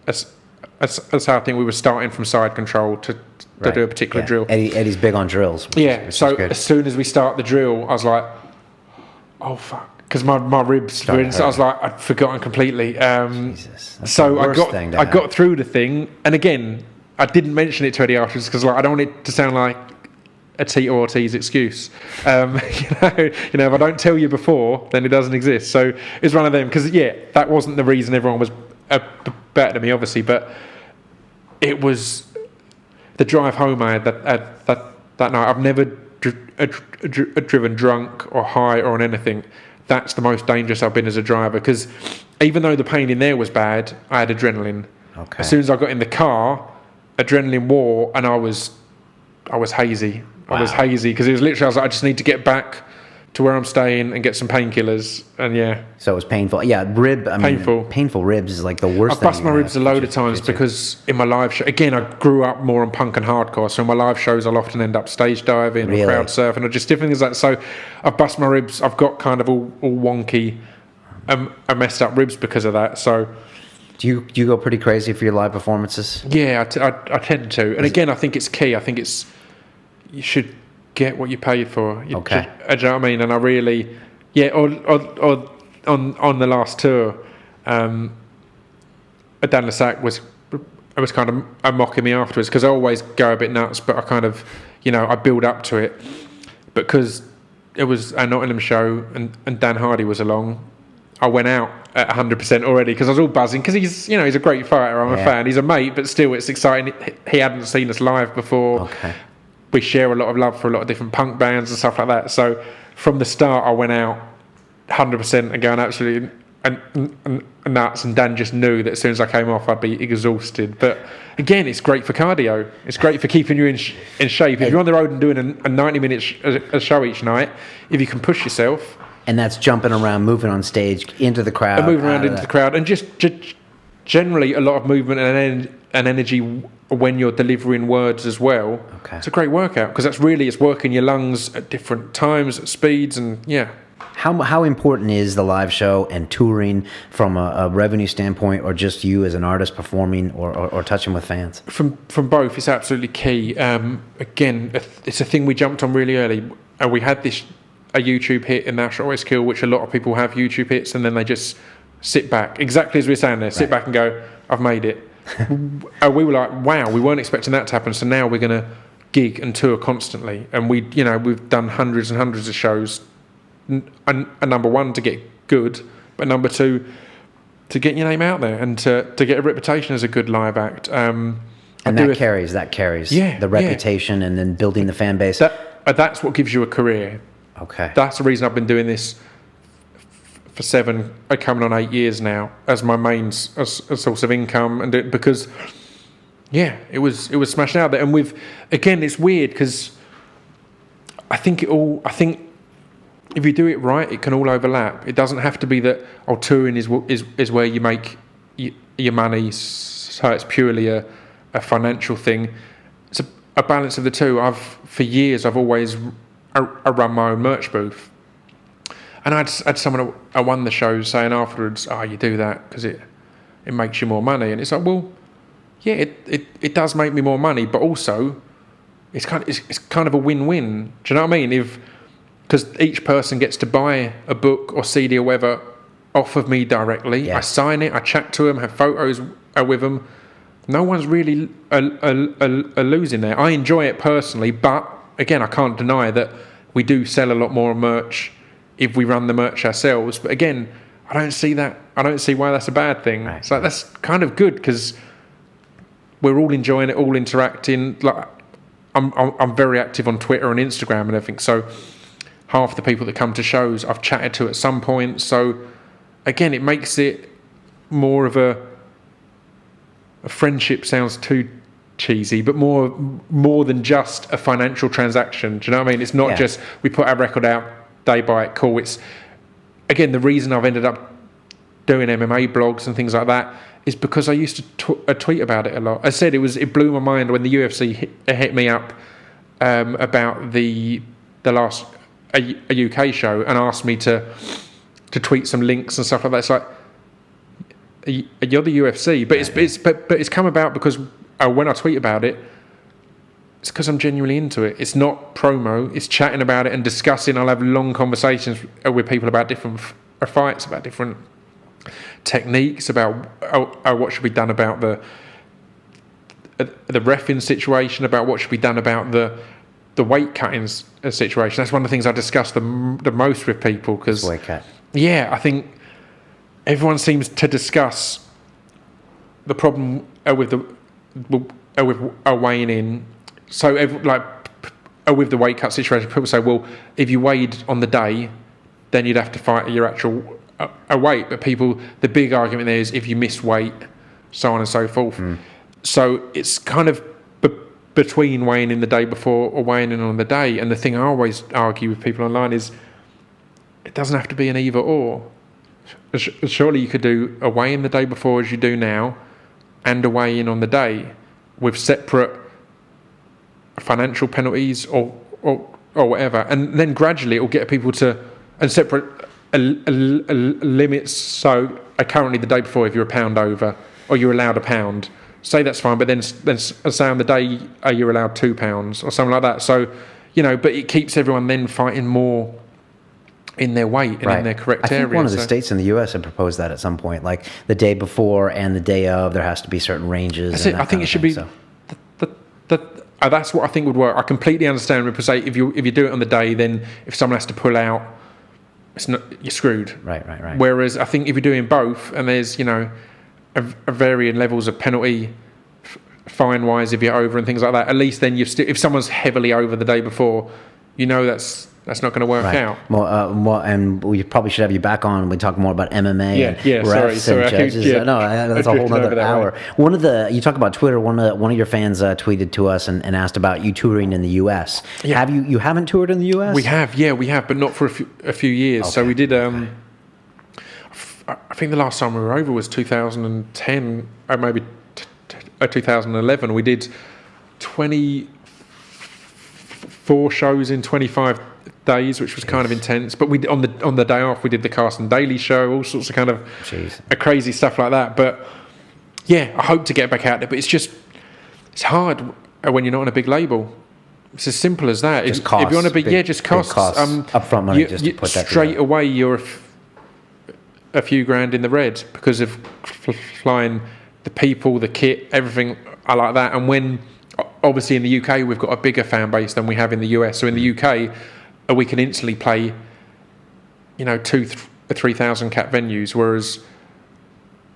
that's how I think we were starting from side control to do a particular drill. Eddie's big on drills. So as soon as we start the drill, I was like, oh, fuck. Because my ribs were in, so I was like, I'd forgotten completely. Jesus, so I got through the thing, and again, I didn't mention it to Eddie afterwards because I don't want it to sound like a Tito Ortiz excuse. If I don't tell you before, then it doesn't exist. So it's one of them, because that wasn't the reason everyone was better than me, obviously, but it was the drive home I had that night. I've never driven drunk or high or on anything. That's the most dangerous I've been as a driver, because even though the pain in there was bad, I had adrenaline. Okay. As soon as I got in the car, adrenaline wore, and I was hazy. Wow. I was hazy because it was literally, I was like, I just need to get back to where I'm staying and get some painkillers, and yeah. So it was painful. Yeah, painful ribs is like the worst I've thing. bust my ribs a load of times because in my live show, again, I grew up more on punk and hardcore, so in my live shows I'll often end up stage diving or crowd surfing or just different things like that. So I've bust my ribs. I've got kind of all wonky, messed up ribs because of that. So do you go pretty crazy for your live performances? yeah, I tend to. And again, I think it's key. I think you should get what you paid for. Do you know what I mean? And I really, or on the last tour, Dan Lassac was kind of mocking me afterwards because I always go a bit nuts, but I kind of, I build up to it. Because it was a Nottingham show and Dan Hardy was along, I went out at 100% already because I was all buzzing because he's a great fighter. I'm a fan. He's a mate, but still it's exciting. He hadn't seen us live before. Okay. We share a lot of love for a lot of different punk bands and stuff like that. So from the start, I went out 100% and going absolutely nuts. And Dan just knew that as soon as I came off, I'd be exhausted. But again, it's great for cardio. It's great for keeping you in shape. If you're on the road and doing a 90-minute show each night, if you can push yourself. And that's jumping around, moving on stage, into the crowd. And moving around into the crowd. And just generally a lot of movement and energy when you're delivering words as well. Okay. It's a great workout because it's working your lungs at different times, at speeds, and yeah. How important is the live show and touring from a revenue standpoint, or just you as an artist performing or touching with fans? From both, it's absolutely key. Again, it's a thing we jumped on really early, and we had a YouTube hit in National Always Kill, which a lot of people have YouTube hits, and then they just sit back, exactly as we're saying there, sit back and go, I've made it. We were like, wow, we weren't expecting that to happen, so now we're going to gig and tour constantly, and we've done hundreds and hundreds of shows, and number one, to get good, but number two, to get your name out there and to get a reputation as a good live act. And that carries the reputation and then building the fan base. That's what gives you a career. Okay. That's the reason I've been doing this for 7, coming on 8 years now as my main source of income, and because it was smashing out there. And again, it's weird because I think if you do it right, it can all overlap. It doesn't have to be that touring is where you make your money, so it's purely a financial thing. It's a balance of the two. For years I've always run my own merch booth. And I had someone I won the show saying afterwards, you do that because it makes you more money. And it's like, well, yeah, it does make me more money, but also it's kind of a win-win. Do you know what I mean? Because each person gets to buy a book or CD or whatever off of me directly. Yeah. I sign it, I chat to them, have photos with them. No one's really losing there. I enjoy it personally, but again, I can't deny that we do sell a lot more merch if we run the merch ourselves. But again, I don't see why that's a bad thing. Right. So that's kind of good because we're all enjoying it, all interacting. Like I'm very active on Twitter and Instagram and everything. So half the people that come to shows I've chatted to at some point. So again, it makes it more of a friendship. Sounds too cheesy, but more than just a financial transaction. Do you know what I mean? It's not just we put our record out, they buy it, cool. It's again the reason I've ended up doing MMA blogs and things like that is because I used to tweet about it a lot. I said it blew my mind when the UFC hit me up about the last a UK show and asked me to tweet some links and stuff like that. It's like you're the UFC, but it's come about because when I tweet about it, it's because I'm genuinely into it. It's not promo. It's chatting about it and discussing. I'll have long conversations with people about different fights, about different techniques, about what should be done about the reffing situation, about what should be done about the weight cutting situation. That's one of the things I discuss the most with people because weight cut. Yeah, I think everyone seems to discuss the problem with weighing in. So with the weight cut situation, people say, well, if you weighed on the day, then you'd have to fight your actual weight. But the big argument there is if you miss weight, so on and so forth. So it's kind of between weighing in the day before or weighing in on the day. And the thing I always argue with people online is it doesn't have to be an either or. Surely you could do a weigh-in the day before as you do now, and a weigh-in on the day with separate financial penalties or whatever, and then gradually it will get people to, and separate limits. So currently the day before, if you're a pound over, or you're allowed a pound, say that's fine, but then say on the day you're allowed £2 or something like that. So, but it keeps everyone then fighting more in their weight and in their correct area. I think one of the states in the U.S. had proposed that at some point, like the day before and the day of, there has to be certain ranges. That's it. I think it should be. That's what I think would work. I completely understand. People say if you do it on the day, then if someone has to pull out, you're screwed. Right. Whereas I think if you're doing both, and there's a varying levels of penalty, fine wise if you're over and things like that. At least then if someone's heavily over the day before, that's not going to work out. Well, and we probably should have you back on. We talk more about MMA and refs and judges. That's a whole other hour. You talk about Twitter. One of your fans tweeted to us and asked about you touring in the U.S. Yeah. You haven't toured in the U.S.? We have, but not for a few years. Okay. So we did. I think the last time we were over was 2010, or maybe 2011. We did 24 shows in 25 days, which was kind of intense. But we on the day off, we did the Carson Daly show, all sorts of kind of crazy stuff like that. But I hope to get back out there. But it's hard when you're not on a big label. It's as simple as that. Just costs. If you want to be, just costs. Upfront money, just to put that straight together. Away. You're a few grand in the red because of flying, the people, the kit, everything. I like that. And when obviously in the UK we've got a bigger fan base than we have in the US. So in the UK we can instantly play 2,000 or 3,000 cap venues, whereas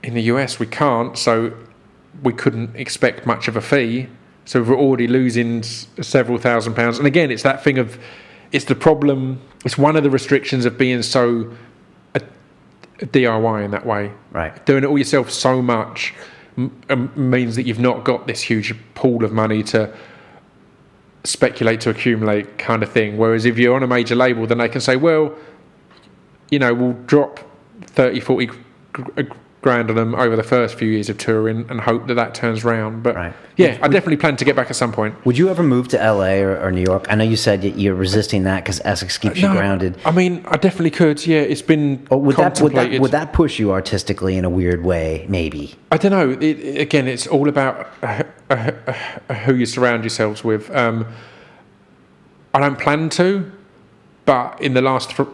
in the US we can't. So we couldn't expect much of a fee. So we're already losing several £1,000s. And again, it's that thing of, it's the problem. It's one of the restrictions of being so a DIY in that way. Right. Doing it all yourself so much means that you've not got this huge pool of money to speculate to accumulate kind of thing. Whereas if you're on a major label, then they can say, well, we'll drop 30, 40 grand on them over the first few years of touring and hope that turns round. But I definitely plan to get back at some point. Would you ever move to LA or New York? I know you said you're resisting that because Essex keeps you grounded. I mean, I definitely could. Yeah, it's been contemplated. Would that push you artistically in a weird way? Maybe. I don't know. Again, it's all about who you surround yourselves with. I don't plan to, but in the last 2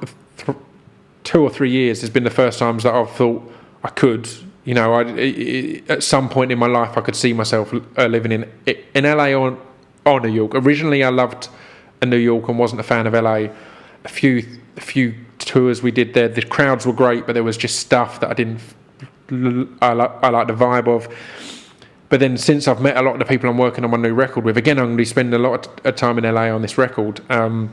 or 3 years, there's been the first times that I've thought I could. At some point in my life, I could see myself living in LA or New York. Originally, I loved New York and wasn't a fan of LA. A few tours we did there, the crowds were great, but there was just stuff that I didn't. I like the vibe of. But then, since I've met a lot of the people I'm working on my new record with, again, I'm going to be spending a lot of time in LA on this record. I love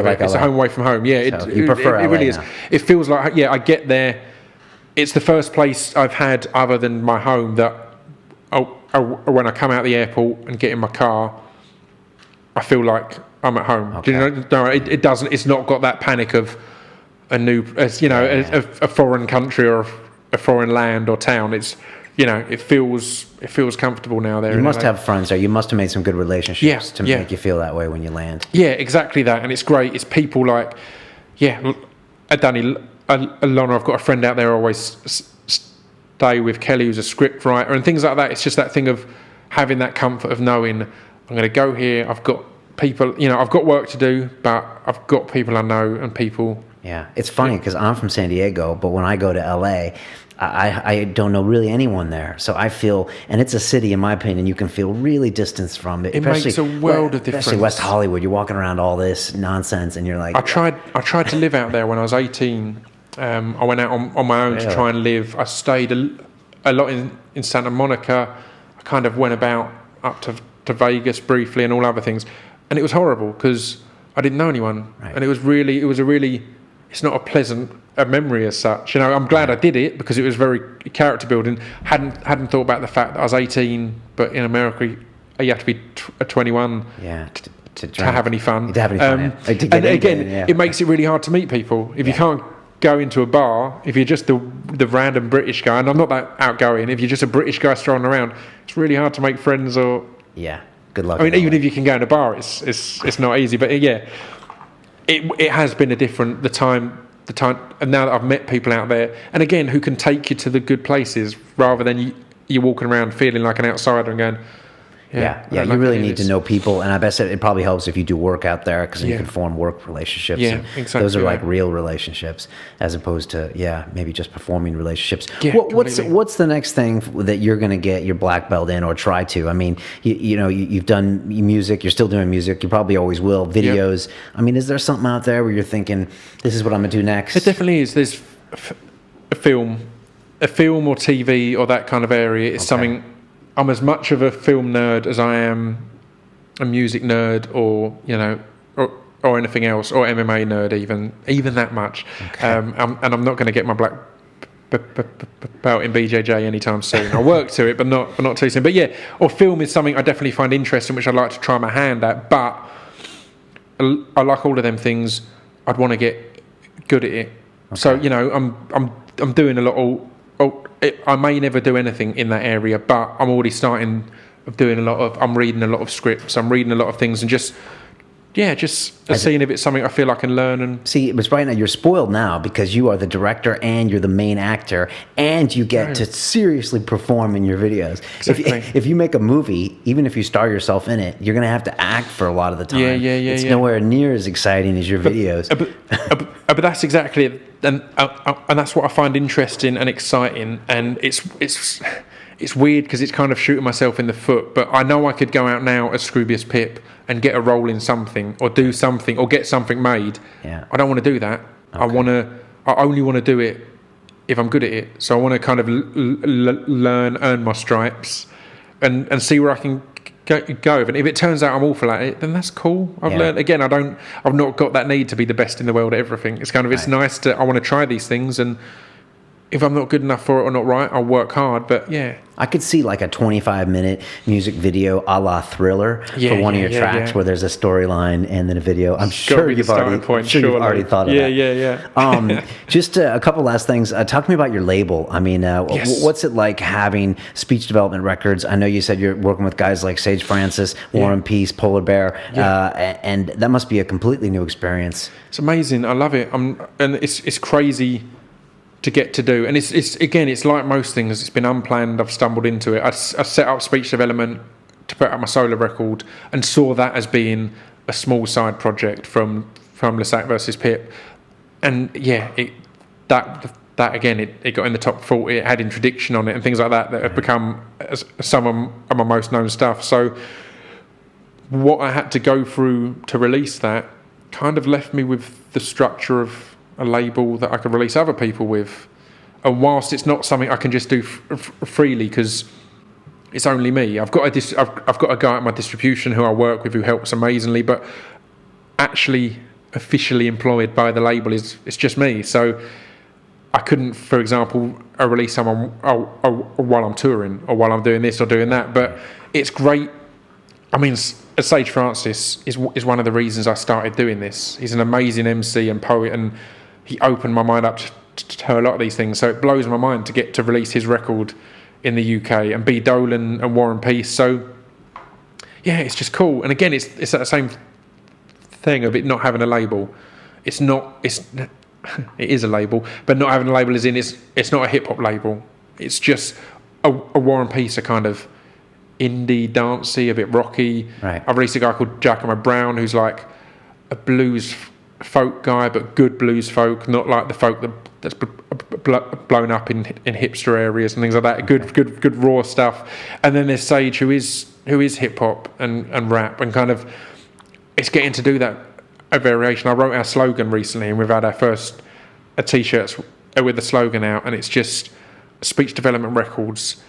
it. It's a home away from home. Yeah, you prefer it really is. Now. It feels like, I get there. It's the first place I've had other than my home that when I come out of the airport and get in my car, I feel like I'm at home. Okay. Do you know? No, it doesn't. It's not got that panic of a new, a foreign country or a foreign land or town. It's, it feels comfortable now there. You must have friends there. You must have made some good relationships to make you feel that way when you land. Yeah, exactly that. And it's great. It's people like, Danny, Alona, I've got a friend out there I always stay with, Kelly, who's a script writer, and things like that. It's just that thing of having that comfort of knowing I'm going to go here. I've got people, I've got work to do, but I've got people I know and people. Yeah, it's funny because I'm from San Diego, but when I go to LA, I don't know really anyone there. So I feel, and it's a city, in my opinion, you can feel really distanced from it. It makes a world of difference. Especially West Hollywood, you're walking around all this nonsense, and you're like. I tried to live out there when I was 18. I went out on my own to try and live. I stayed a lot in Santa Monica. I kind of went about up to Vegas briefly and all other things, and it was horrible because I didn't know anyone, and it's not a pleasant memory as such. I'm glad I did it because it was very character building. Hadn't thought about the fact that I was 18, but in America you have to be 21 to have any fun. To have any fun, yeah. To get and again, yeah. it makes it really hard to meet people if you can't go into a bar. If you're just the random British guy, and I'm not that outgoing. If you're just a British guy strolling around, it's really hard to make friends. Or good luck. I mean, even if you can go in a bar, it's not easy. But it has been the time, and now that I've met people out there, and again, who can take you to the good places rather than you walking around feeling like an outsider and going. You really need to know people, and I bet it probably helps if you do work out there because you can form work relationships. Yeah, exactly. Those are like real relationships, as opposed to maybe just performing relationships. Yeah, what's the next thing that you're going to get your black belt in or try to? I mean, you've done music, you're still doing music, you probably always will. Videos. Yep. I mean, is there something out there where you're thinking, this is what I'm going to do next? It definitely is. There's a film or TV or that kind of area is something. I'm as much of a film nerd as I am a music nerd, or or anything else, or MMA nerd, even that much. Okay. And I'm not going to get my black belt in BJJ anytime soon. I'll work to it, but not too soon. But or film is something I definitely find interesting, which I'd like to try my hand at. But I like all of them things. I'd want to get good at it. Okay. So I'm doing a lot of. I may never do anything in that area, but I'm already starting of doing I'm reading a lot of scripts, I'm reading a lot of things, and just seeing if it's something I feel I can learn. And see, it was right now, you're spoiled now because you are the director and you're the main actor, and you get to seriously perform in your videos. Exactly. If you make a movie, even if you star yourself in it, you're going to have to act for a lot of the time. It's nowhere near as exciting as your videos. But that's exactly it. And that's what I find interesting and exciting, and it's weird because it's kind of shooting myself in the foot. But I know I could go out now as Scroobius Pip and get a role in something, or do something, or get something made. Yeah. I don't want to do that. Okay. I only want to do it if I'm good at it. So I want to kind of learn, earn my stripes, and see where I can go. And if it turns out I'm awful at it, then that's cool. I've learned. Again, I've not got that need to be the best in the world at everything. It's kind of, it's nice to, I want to try these things, and if I'm not good enough for it or not right, I'll work hard. But I could see like a 25-minute music video a la Thriller for one of your tracks where there's a storyline and then a video. I'm sure you've already thought of that. Just a couple last things. Talk to me about your label. I mean, what's it like having Speech Development Records? I know you said you're working with guys like Sage Francis, warrenpeace, Polar Bear, and that must be a completely new experience. It's amazing. I love it. And it's crazy to get to do, and it's like most things, it's been unplanned. I've stumbled into it. I set up Speech Development to put out my solo record, and saw that as being a small side project from Lesac versus Pip, and that again, it got in the top 40. It had Introduction on it and things like that have become some of my most known stuff. So what I had to go through to release that kind of left me with the structure of a label that I could release other people with, and whilst it's not something I can just do freely because it's only me, I've got a guy at my distribution who I work with who helps amazingly, but actually officially employed by the label it's just me. So I couldn't, for example, release someone while I'm touring or while I'm doing this or doing that. But it's great. I mean, Sage Francis is one of the reasons I started doing this. He's an amazing MC and poet, and he opened my mind up to a lot of these things. So it blows my mind to get to release his record in the UK, and B. Dolan and warrenpeace. So it's just cool. And again, it's that same thing of it not having a label. It is a label, but not having a label is it's not a hip hop label. It's just a warrenpeace, a kind of indie, dancey, a bit rocky. Right. I've released a guy called Giacomo Brown, who's like a blues folk guy, but good blues folk, not like the folk that's blown up in hipster areas and things like that. Good raw stuff. And then there's Sage, who is hip hop and rap, and kind of it's getting to do that a variation. I wrote our slogan recently, and we've had our first t-shirts with the slogan out, and it's just Speech Development Records.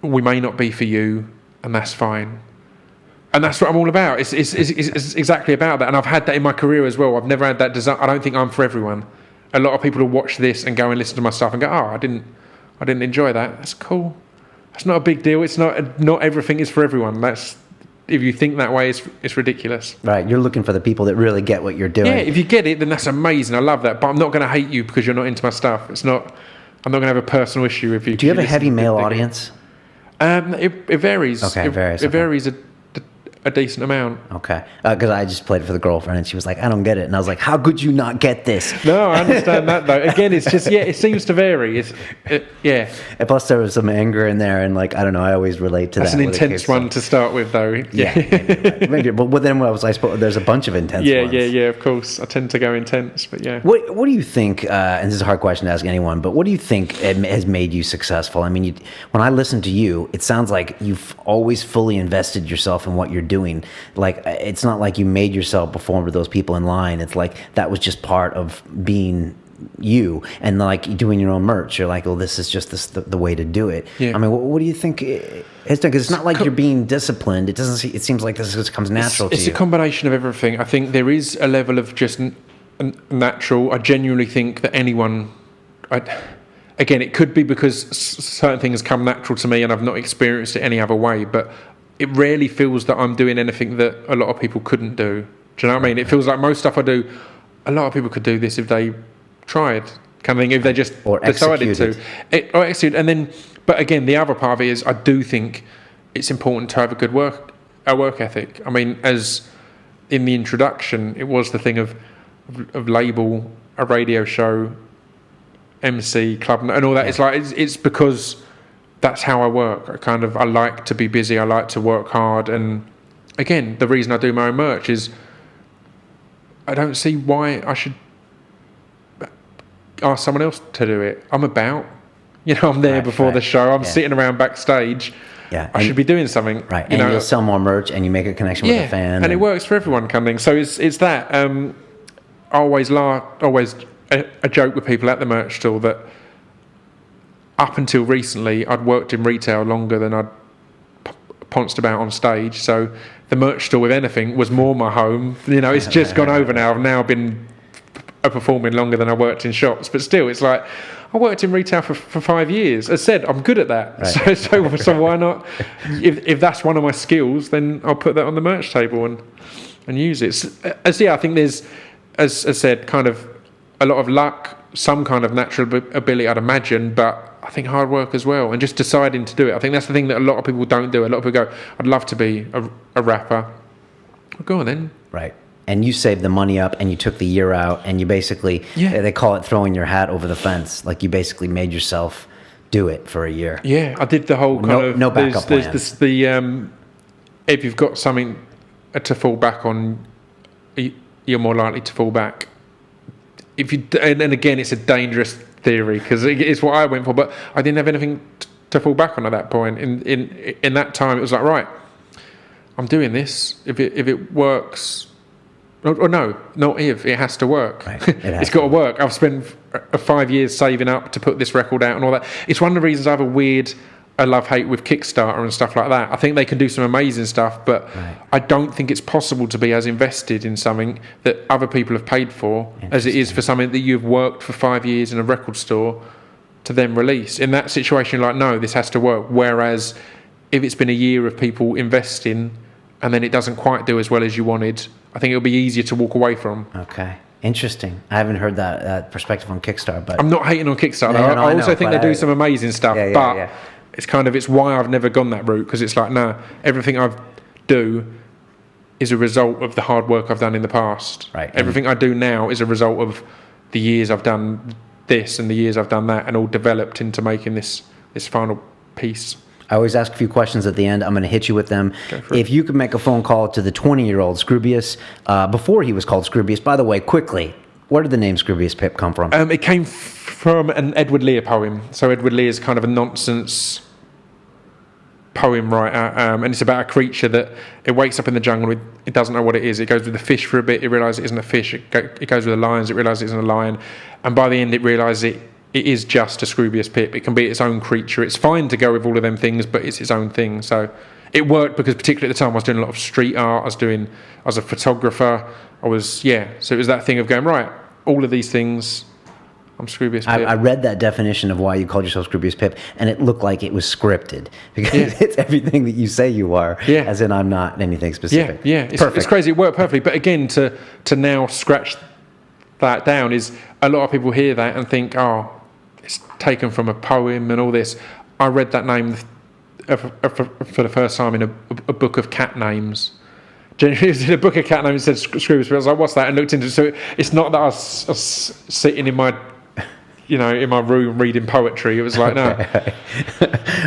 We may not be for you, and that's fine. And that's what I'm all about. It's exactly about that. And I've had that in my career as well. I've never had that desire. I don't think I'm for everyone. A lot of people will watch this and go and listen to my stuff and go, I didn't enjoy that. That's cool. That's not a big deal. It's not everything is for everyone. That's if you think that way, it's ridiculous. Right, you're looking for the people that really get what you're doing. Yeah, if you get it, then that's amazing. I love that. But I'm not going to hate you because you're not into my stuff. I'm not going to have a personal issue with you. Do you have a heavy male audience? It varies. Okay, it varies. It varies a decent amount. Okay, because I just played it for the girlfriend, and she was like, "I don't get it," and I was like, "How could you not get this?" No, I understand that though. Again, it's just it seems to vary. Yeah. And plus, there was some anger in there, and like I don't know, I always relate to That's that. an intense one to start with, though. Yeah, maybe. But then I suppose there's a bunch of intense ones. Yeah. Of course, I tend to go intense, but yeah. What do you think? And this is a hard question to ask anyone, but what do you think has made you successful? I mean, when I listen to you, it sounds like you've always fully invested yourself in what you're doing. Like it's not like you made yourself perform to those people in line. It's like that was just part of being you, and like doing your own merch. You're like, well, this is just the way to do it. Yeah. I mean, what do you think has done? Because it's not like you're being disciplined. It doesn't. It seems like this just comes natural to you. It's a combination of everything. I think there is a level of just natural. I genuinely think that anyone. Again, it could be because certain things come natural to me, and I've not experienced it any other way, but. It rarely feels that I'm doing anything that a lot of people couldn't do. Do you know what I mean? It feels like most stuff I do, a lot of people could do this if they tried, kind of thing, if they just decided to. Or execute. And then, but again, the other part of it is I do think it's important to have a good work ethic. I mean, as in the introduction, it was the thing of label, a radio show, MC, club, and all that. Yeah. It's like, it's because... That's how I work. I like to be busy. I like to work hard. And again, the reason I do my own merch is I don't see why I should ask someone else to do it. I'm I'm there before the show. I'm sitting around backstage. Yeah, I should be doing something. Right, and you'll sell more merch and you make a connection with the fan. And it works for everyone, kind of thing. So it's that. I always a joke with people at the merch stall that up until recently, I'd worked in retail longer than I'd pounced about on stage. So the merch store with anything was more my home. It's just gone over now. I've now been performing longer than I worked in shops. But still, it's like, I worked in retail for 5 years. As I said, I'm good at that. Right. So why not? If that's one of my skills, then I'll put that on the merch table and use it. I think there's, as I said, kind of a lot of luck, some kind of natural ability, I'd imagine, but I think hard work as well, and just deciding to do it. I think that's the thing that a lot of people don't do. A lot of people go, I'd love to be a rapper. Well, go on then. Right. And you saved the money up and you took the year out and you basically, they call it throwing your hat over the fence. Like you basically made yourself do it for a year. Yeah, I did the whole kind of... No backup plan. There's if you've got something to fall back on, you're more likely to fall back. And again, it's a dangerous theory because it's what I went for, but I didn't have anything to fall back on at that point. In that time, it was like, right, I'm doing this. If it works, or no, not if, it has to work. Right. It's got to work. I've spent 5 years saving up to put this record out and all that. It's one of the reasons I have a love-hate with Kickstarter and stuff like that. I think they can do some amazing stuff, but I don't think it's possible to be as invested in something that other people have paid for as it is for something that you've worked for 5 years in a record store to then release. In that situation, you're like, no, this has to work. Whereas if it's been a year of people investing and then it doesn't quite do as well as you wanted, I think it'll be easier to walk away from. Okay. Interesting. I haven't heard that perspective on Kickstarter, but... I'm not hating on Kickstarter. I also think they do some amazing stuff, but... It's why I've never gone that route, because it's like, no, everything I do is a result of the hard work I've done in the past. Right. Everything I do now is a result of the years I've done this and the years I've done that, and all developed into making this final piece. I always ask a few questions at the end. I'm going to hit you with them. If you could make a phone call to the 20-year-old Scroobius, before he was called Scroobius, by the way, quickly, where did the name Scroobius Pip come from? It came from an Edward Lear poem. So Edward Lear is kind of a nonsense poem writer, and it's about a creature that it wakes up in the jungle, it doesn't know what it is. It goes with the fish for a bit, it realises it isn't a fish. It goes with the lions, it realises it isn't a lion, and by the end it realises it is just a Scroobius Pip. It can be its own creature. It's fine to go with all of them things, but it's its own thing. So it worked because particularly at the time I was doing a lot of street art, I was a photographer, so it was that thing of going, right, all of these things I'm Scroobius Pip. I read that definition of why you called yourself Scroobius Pip, and it looked like it was scripted because it's everything that you say you are, as in I'm not anything specific. Yeah. It's crazy. It worked perfectly. But again, to now scratch that down is a lot of people hear that and think, oh, it's taken from a poem and all this. I read that name for the first time in a book of cat names. Generally, it was in a book of cat names. It said Scroobius Pip. I was like, what's that? And looked into it. So it's not that I was sitting in my room reading poetry. It was like, no.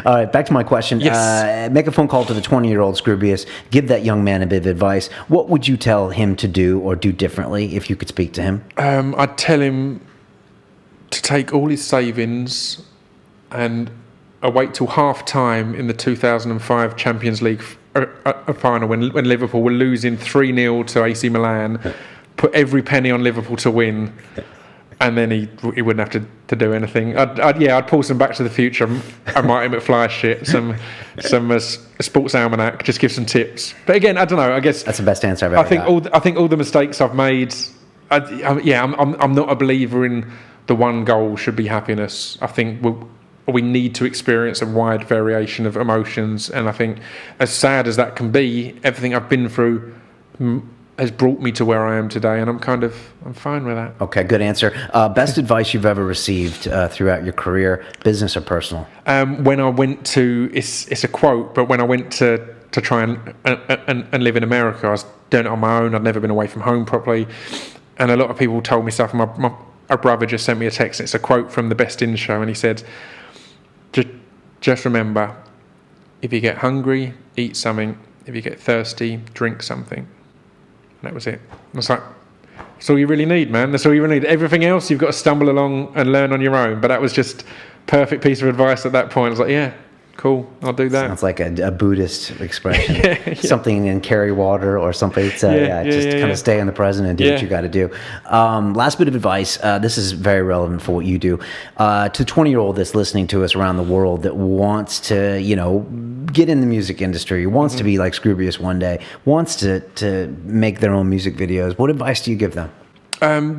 All right, back to my question. Yes. Make a phone call to the 20-year-old Scroobius. Give that young man a bit of advice. What would you tell him to do or do differently if you could speak to him? I'd tell him to take all his savings and wait till half time in the 2005 Champions League final when Liverpool were losing 3-0 to AC Milan. Put every penny on Liverpool to win. And then he wouldn't have to do anything. I'd pull some Back to the Future. I Marty McFly shit, some sports almanac, just give some tips. But again, I don't know. I guess that's the best answer I've ever got. I think all the mistakes I've made. I'm not a believer in the one goal should be happiness. I think we need to experience a wide variation of emotions, and I think as sad as that can be, everything I've been through has brought me to where I am today, and I'm fine with that. Okay, good answer. Best advice you've ever received throughout your career, business or personal? When I went to, it's a quote, but when I went to try and live in America, I was doing it on my own. I'd never been away from home properly, and a lot of people told me stuff. My brother just sent me a text, and it's a quote from the Best In show, and he said, just remember, if you get hungry, eat something. If you get thirsty, drink something. And that was it. I was like, that's all you really need, man. That's all you really need. Everything else, you've got to stumble along and learn on your own. But that was just perfect piece of advice at that point. I was like, yeah, cool, I'll do that. Sounds like a Buddhist expression. Something in carry water or something. Kind of stay in the present and do what you got to do. Last bit of advice. This is very relevant for what you do. To the 20-year-old that's listening to us around the world that wants to, get in the music industry, wants to be like Scroobius one day, wants to make their own music videos. What advice do you give them?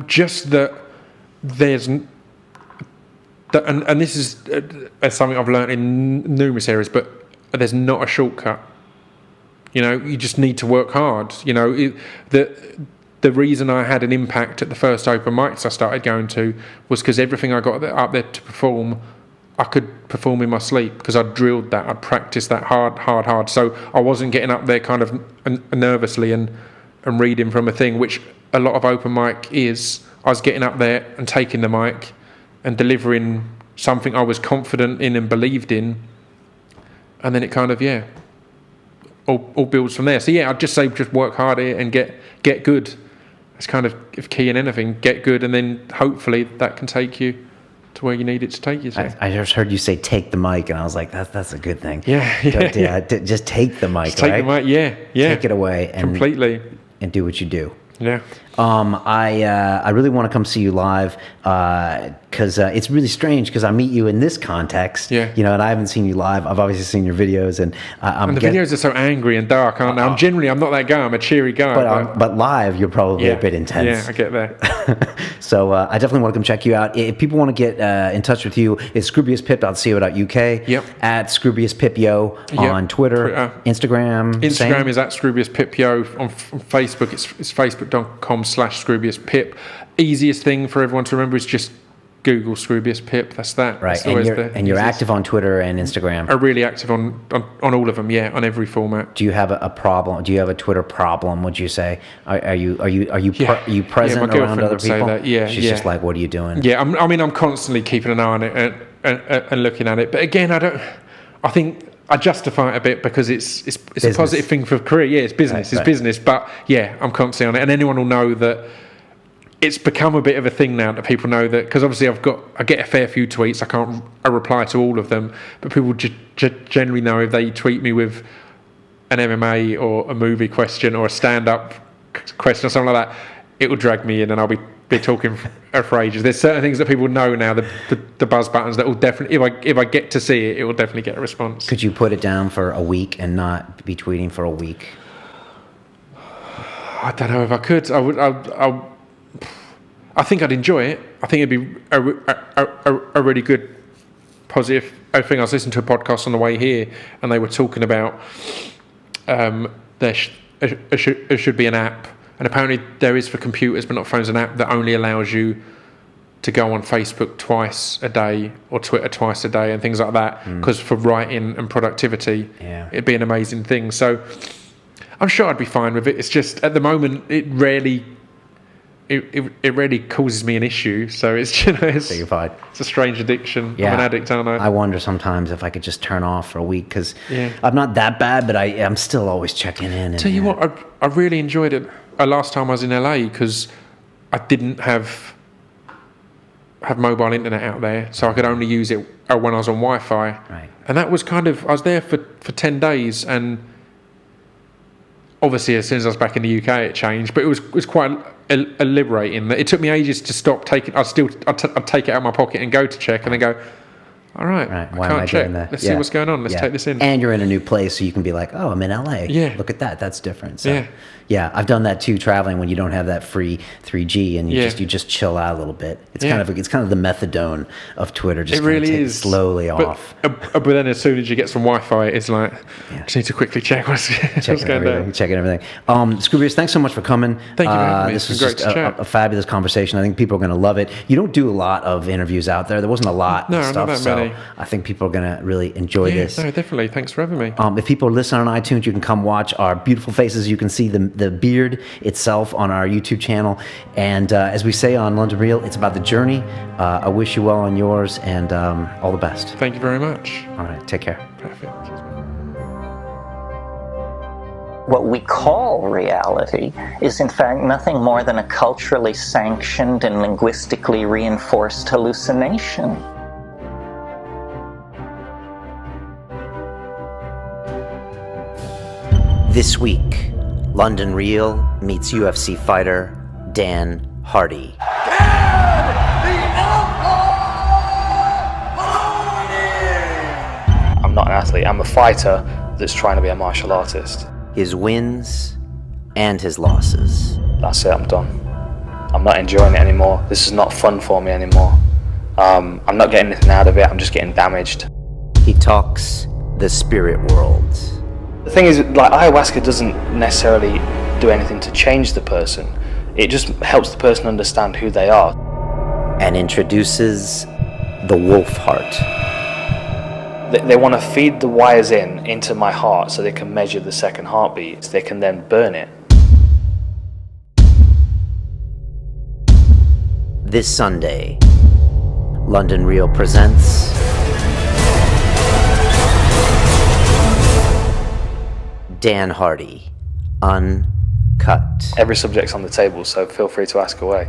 Just that there's... And this is something I've learned in numerous areas, but there's not a shortcut. You just need to work hard. The reason I had an impact at the first open mics I started going to was because everything I got up there to perform, I could perform in my sleep because I'd drilled that, I'd practiced that hard. So I wasn't getting up there kind of nervously and reading from a thing, which a lot of open mic is. I was getting up there and taking the mic and delivering something I was confident in and believed in, and then it kind of all builds from there. So I'd just say just work hard here and get good. That's kind of key in anything. Get good, and then hopefully that can take you to where you need it to take you to. I just heard you say take the mic, and I was like, that's a good thing. Just take the mic. Just take the mic. Yeah. Take it away and completely and do what you do. Yeah. I really want to come see you live because it's really strange because I meet you in this context, and I haven't seen you live. I've obviously seen your videos, and videos are so angry and dark, aren't they? I'm not that guy. I'm a cheery guy. But live, you're probably a bit intense. Yeah, I get that. So I definitely want to come check you out. If people want to get in touch with you, it's scroobiuspip.co.uk. Yep. At Scroobius Pip Yo on Twitter, Instagram. Instagram is at Scroobius Pip Yo. On Facebook, it's facebook.com/Scroobius Pip. Easiest thing for everyone to remember is just Google Scroobius Pip. That's that. Right. And you're active on Twitter and Instagram. I'm really active on all of them. Yeah, on every format. Do you have a problem? Do you have a Twitter problem? Would you say? Are you present around other people? Say that. Yeah. She's just like, what are you doing? Yeah. I'm constantly keeping an eye on it and looking at it. But again, I think I justify it a bit because it's a positive thing for a career. Yeah, it's business. It's business. But yeah, I'm constantly on it, and anyone will know that. It's become a bit of a thing now that people know that, because obviously I get a fair few tweets. I can't reply to all of them, but people generally know if they tweet me with an MMA or a movie question or a stand-up question or something like that, it will drag me in and I'll be talking for ages. There's certain things that people know now, the buzz buttons that will definitely, if I get to see it, it will definitely get a response. Could you put it down for a week and not be tweeting for a week? I don't know if I could. I think I'd enjoy it. I think it'd be a really good, positive thing. I was listening to a podcast on the way here, and they were talking about there should be an app, and apparently there is for computers, but not phones, an app that only allows you to go on Facebook twice a day or Twitter twice a day and things like that, because for writing and productivity, it'd be an amazing thing. So I'm sure I'd be fine with it. It's just at the moment it rarely causes me an issue. So it's it's a strange addiction. Yeah. I'm an addict, aren't I? I wonder sometimes if I could just turn off for a week, because I'm not that bad, but I'm still always checking in. Tell you what, I really enjoyed it last time I was in LA, because I didn't have mobile internet out there, so I could only use it when I was on Wi-Fi. Right. And that was I was there for 10 days, and obviously as soon as I was back in the UK it changed, but it was quite liberating. It took me ages to stop taking. I'd take it out of my pocket and go to check, and then go, all right, Why I am I can't check. doing that? Let's see what's going on. Let's take this in. And you're in a new place, so you can be like, oh, I'm in LA. Yeah. Look at that. That's different. So, I've done that too, traveling when you don't have that free 3G, and you just chill out a little bit. It's kind of the methadone of Twitter. Just it really take is it slowly off. But then as soon as you get some Wi-Fi, it's like, I just need to quickly check what's going down. Checking everything. Scroobius, thanks so much for coming. Thank you for having me. This was Great just to chat. a fabulous conversation. I think people are going to love it. You don't do a lot of interviews out there. There wasn't a lot of stuff, not that many. So I think people are going to really enjoy this. No, definitely. Thanks for having me. If people are listening on iTunes, you can come watch our beautiful faces. You can see the beard itself on our YouTube channel. And as we say on London Real, it's about the journey. I wish you well on yours, and all the best. Thank you very much. All right, take care. Perfect. What we call reality is in fact nothing more than a culturally sanctioned and linguistically reinforced hallucination. This week, London Real meets UFC fighter Dan Hardy. I'm not an athlete, I'm a fighter that's trying to be a martial artist. His wins and his losses. That's it, I'm done. I'm not enjoying it anymore. This is not fun for me anymore. I'm not getting anything out of it, I'm just getting damaged. He talks the spirit world. The thing is, like, ayahuasca doesn't necessarily do anything to change the person. It just helps the person understand who they are. And introduces the wolf heart. They want to feed the wires into my heart so they can measure the second heartbeat. They can then burn it. This Sunday, London Real presents Dan Hardy, Uncut. Every subject's on the table, so feel free to ask away.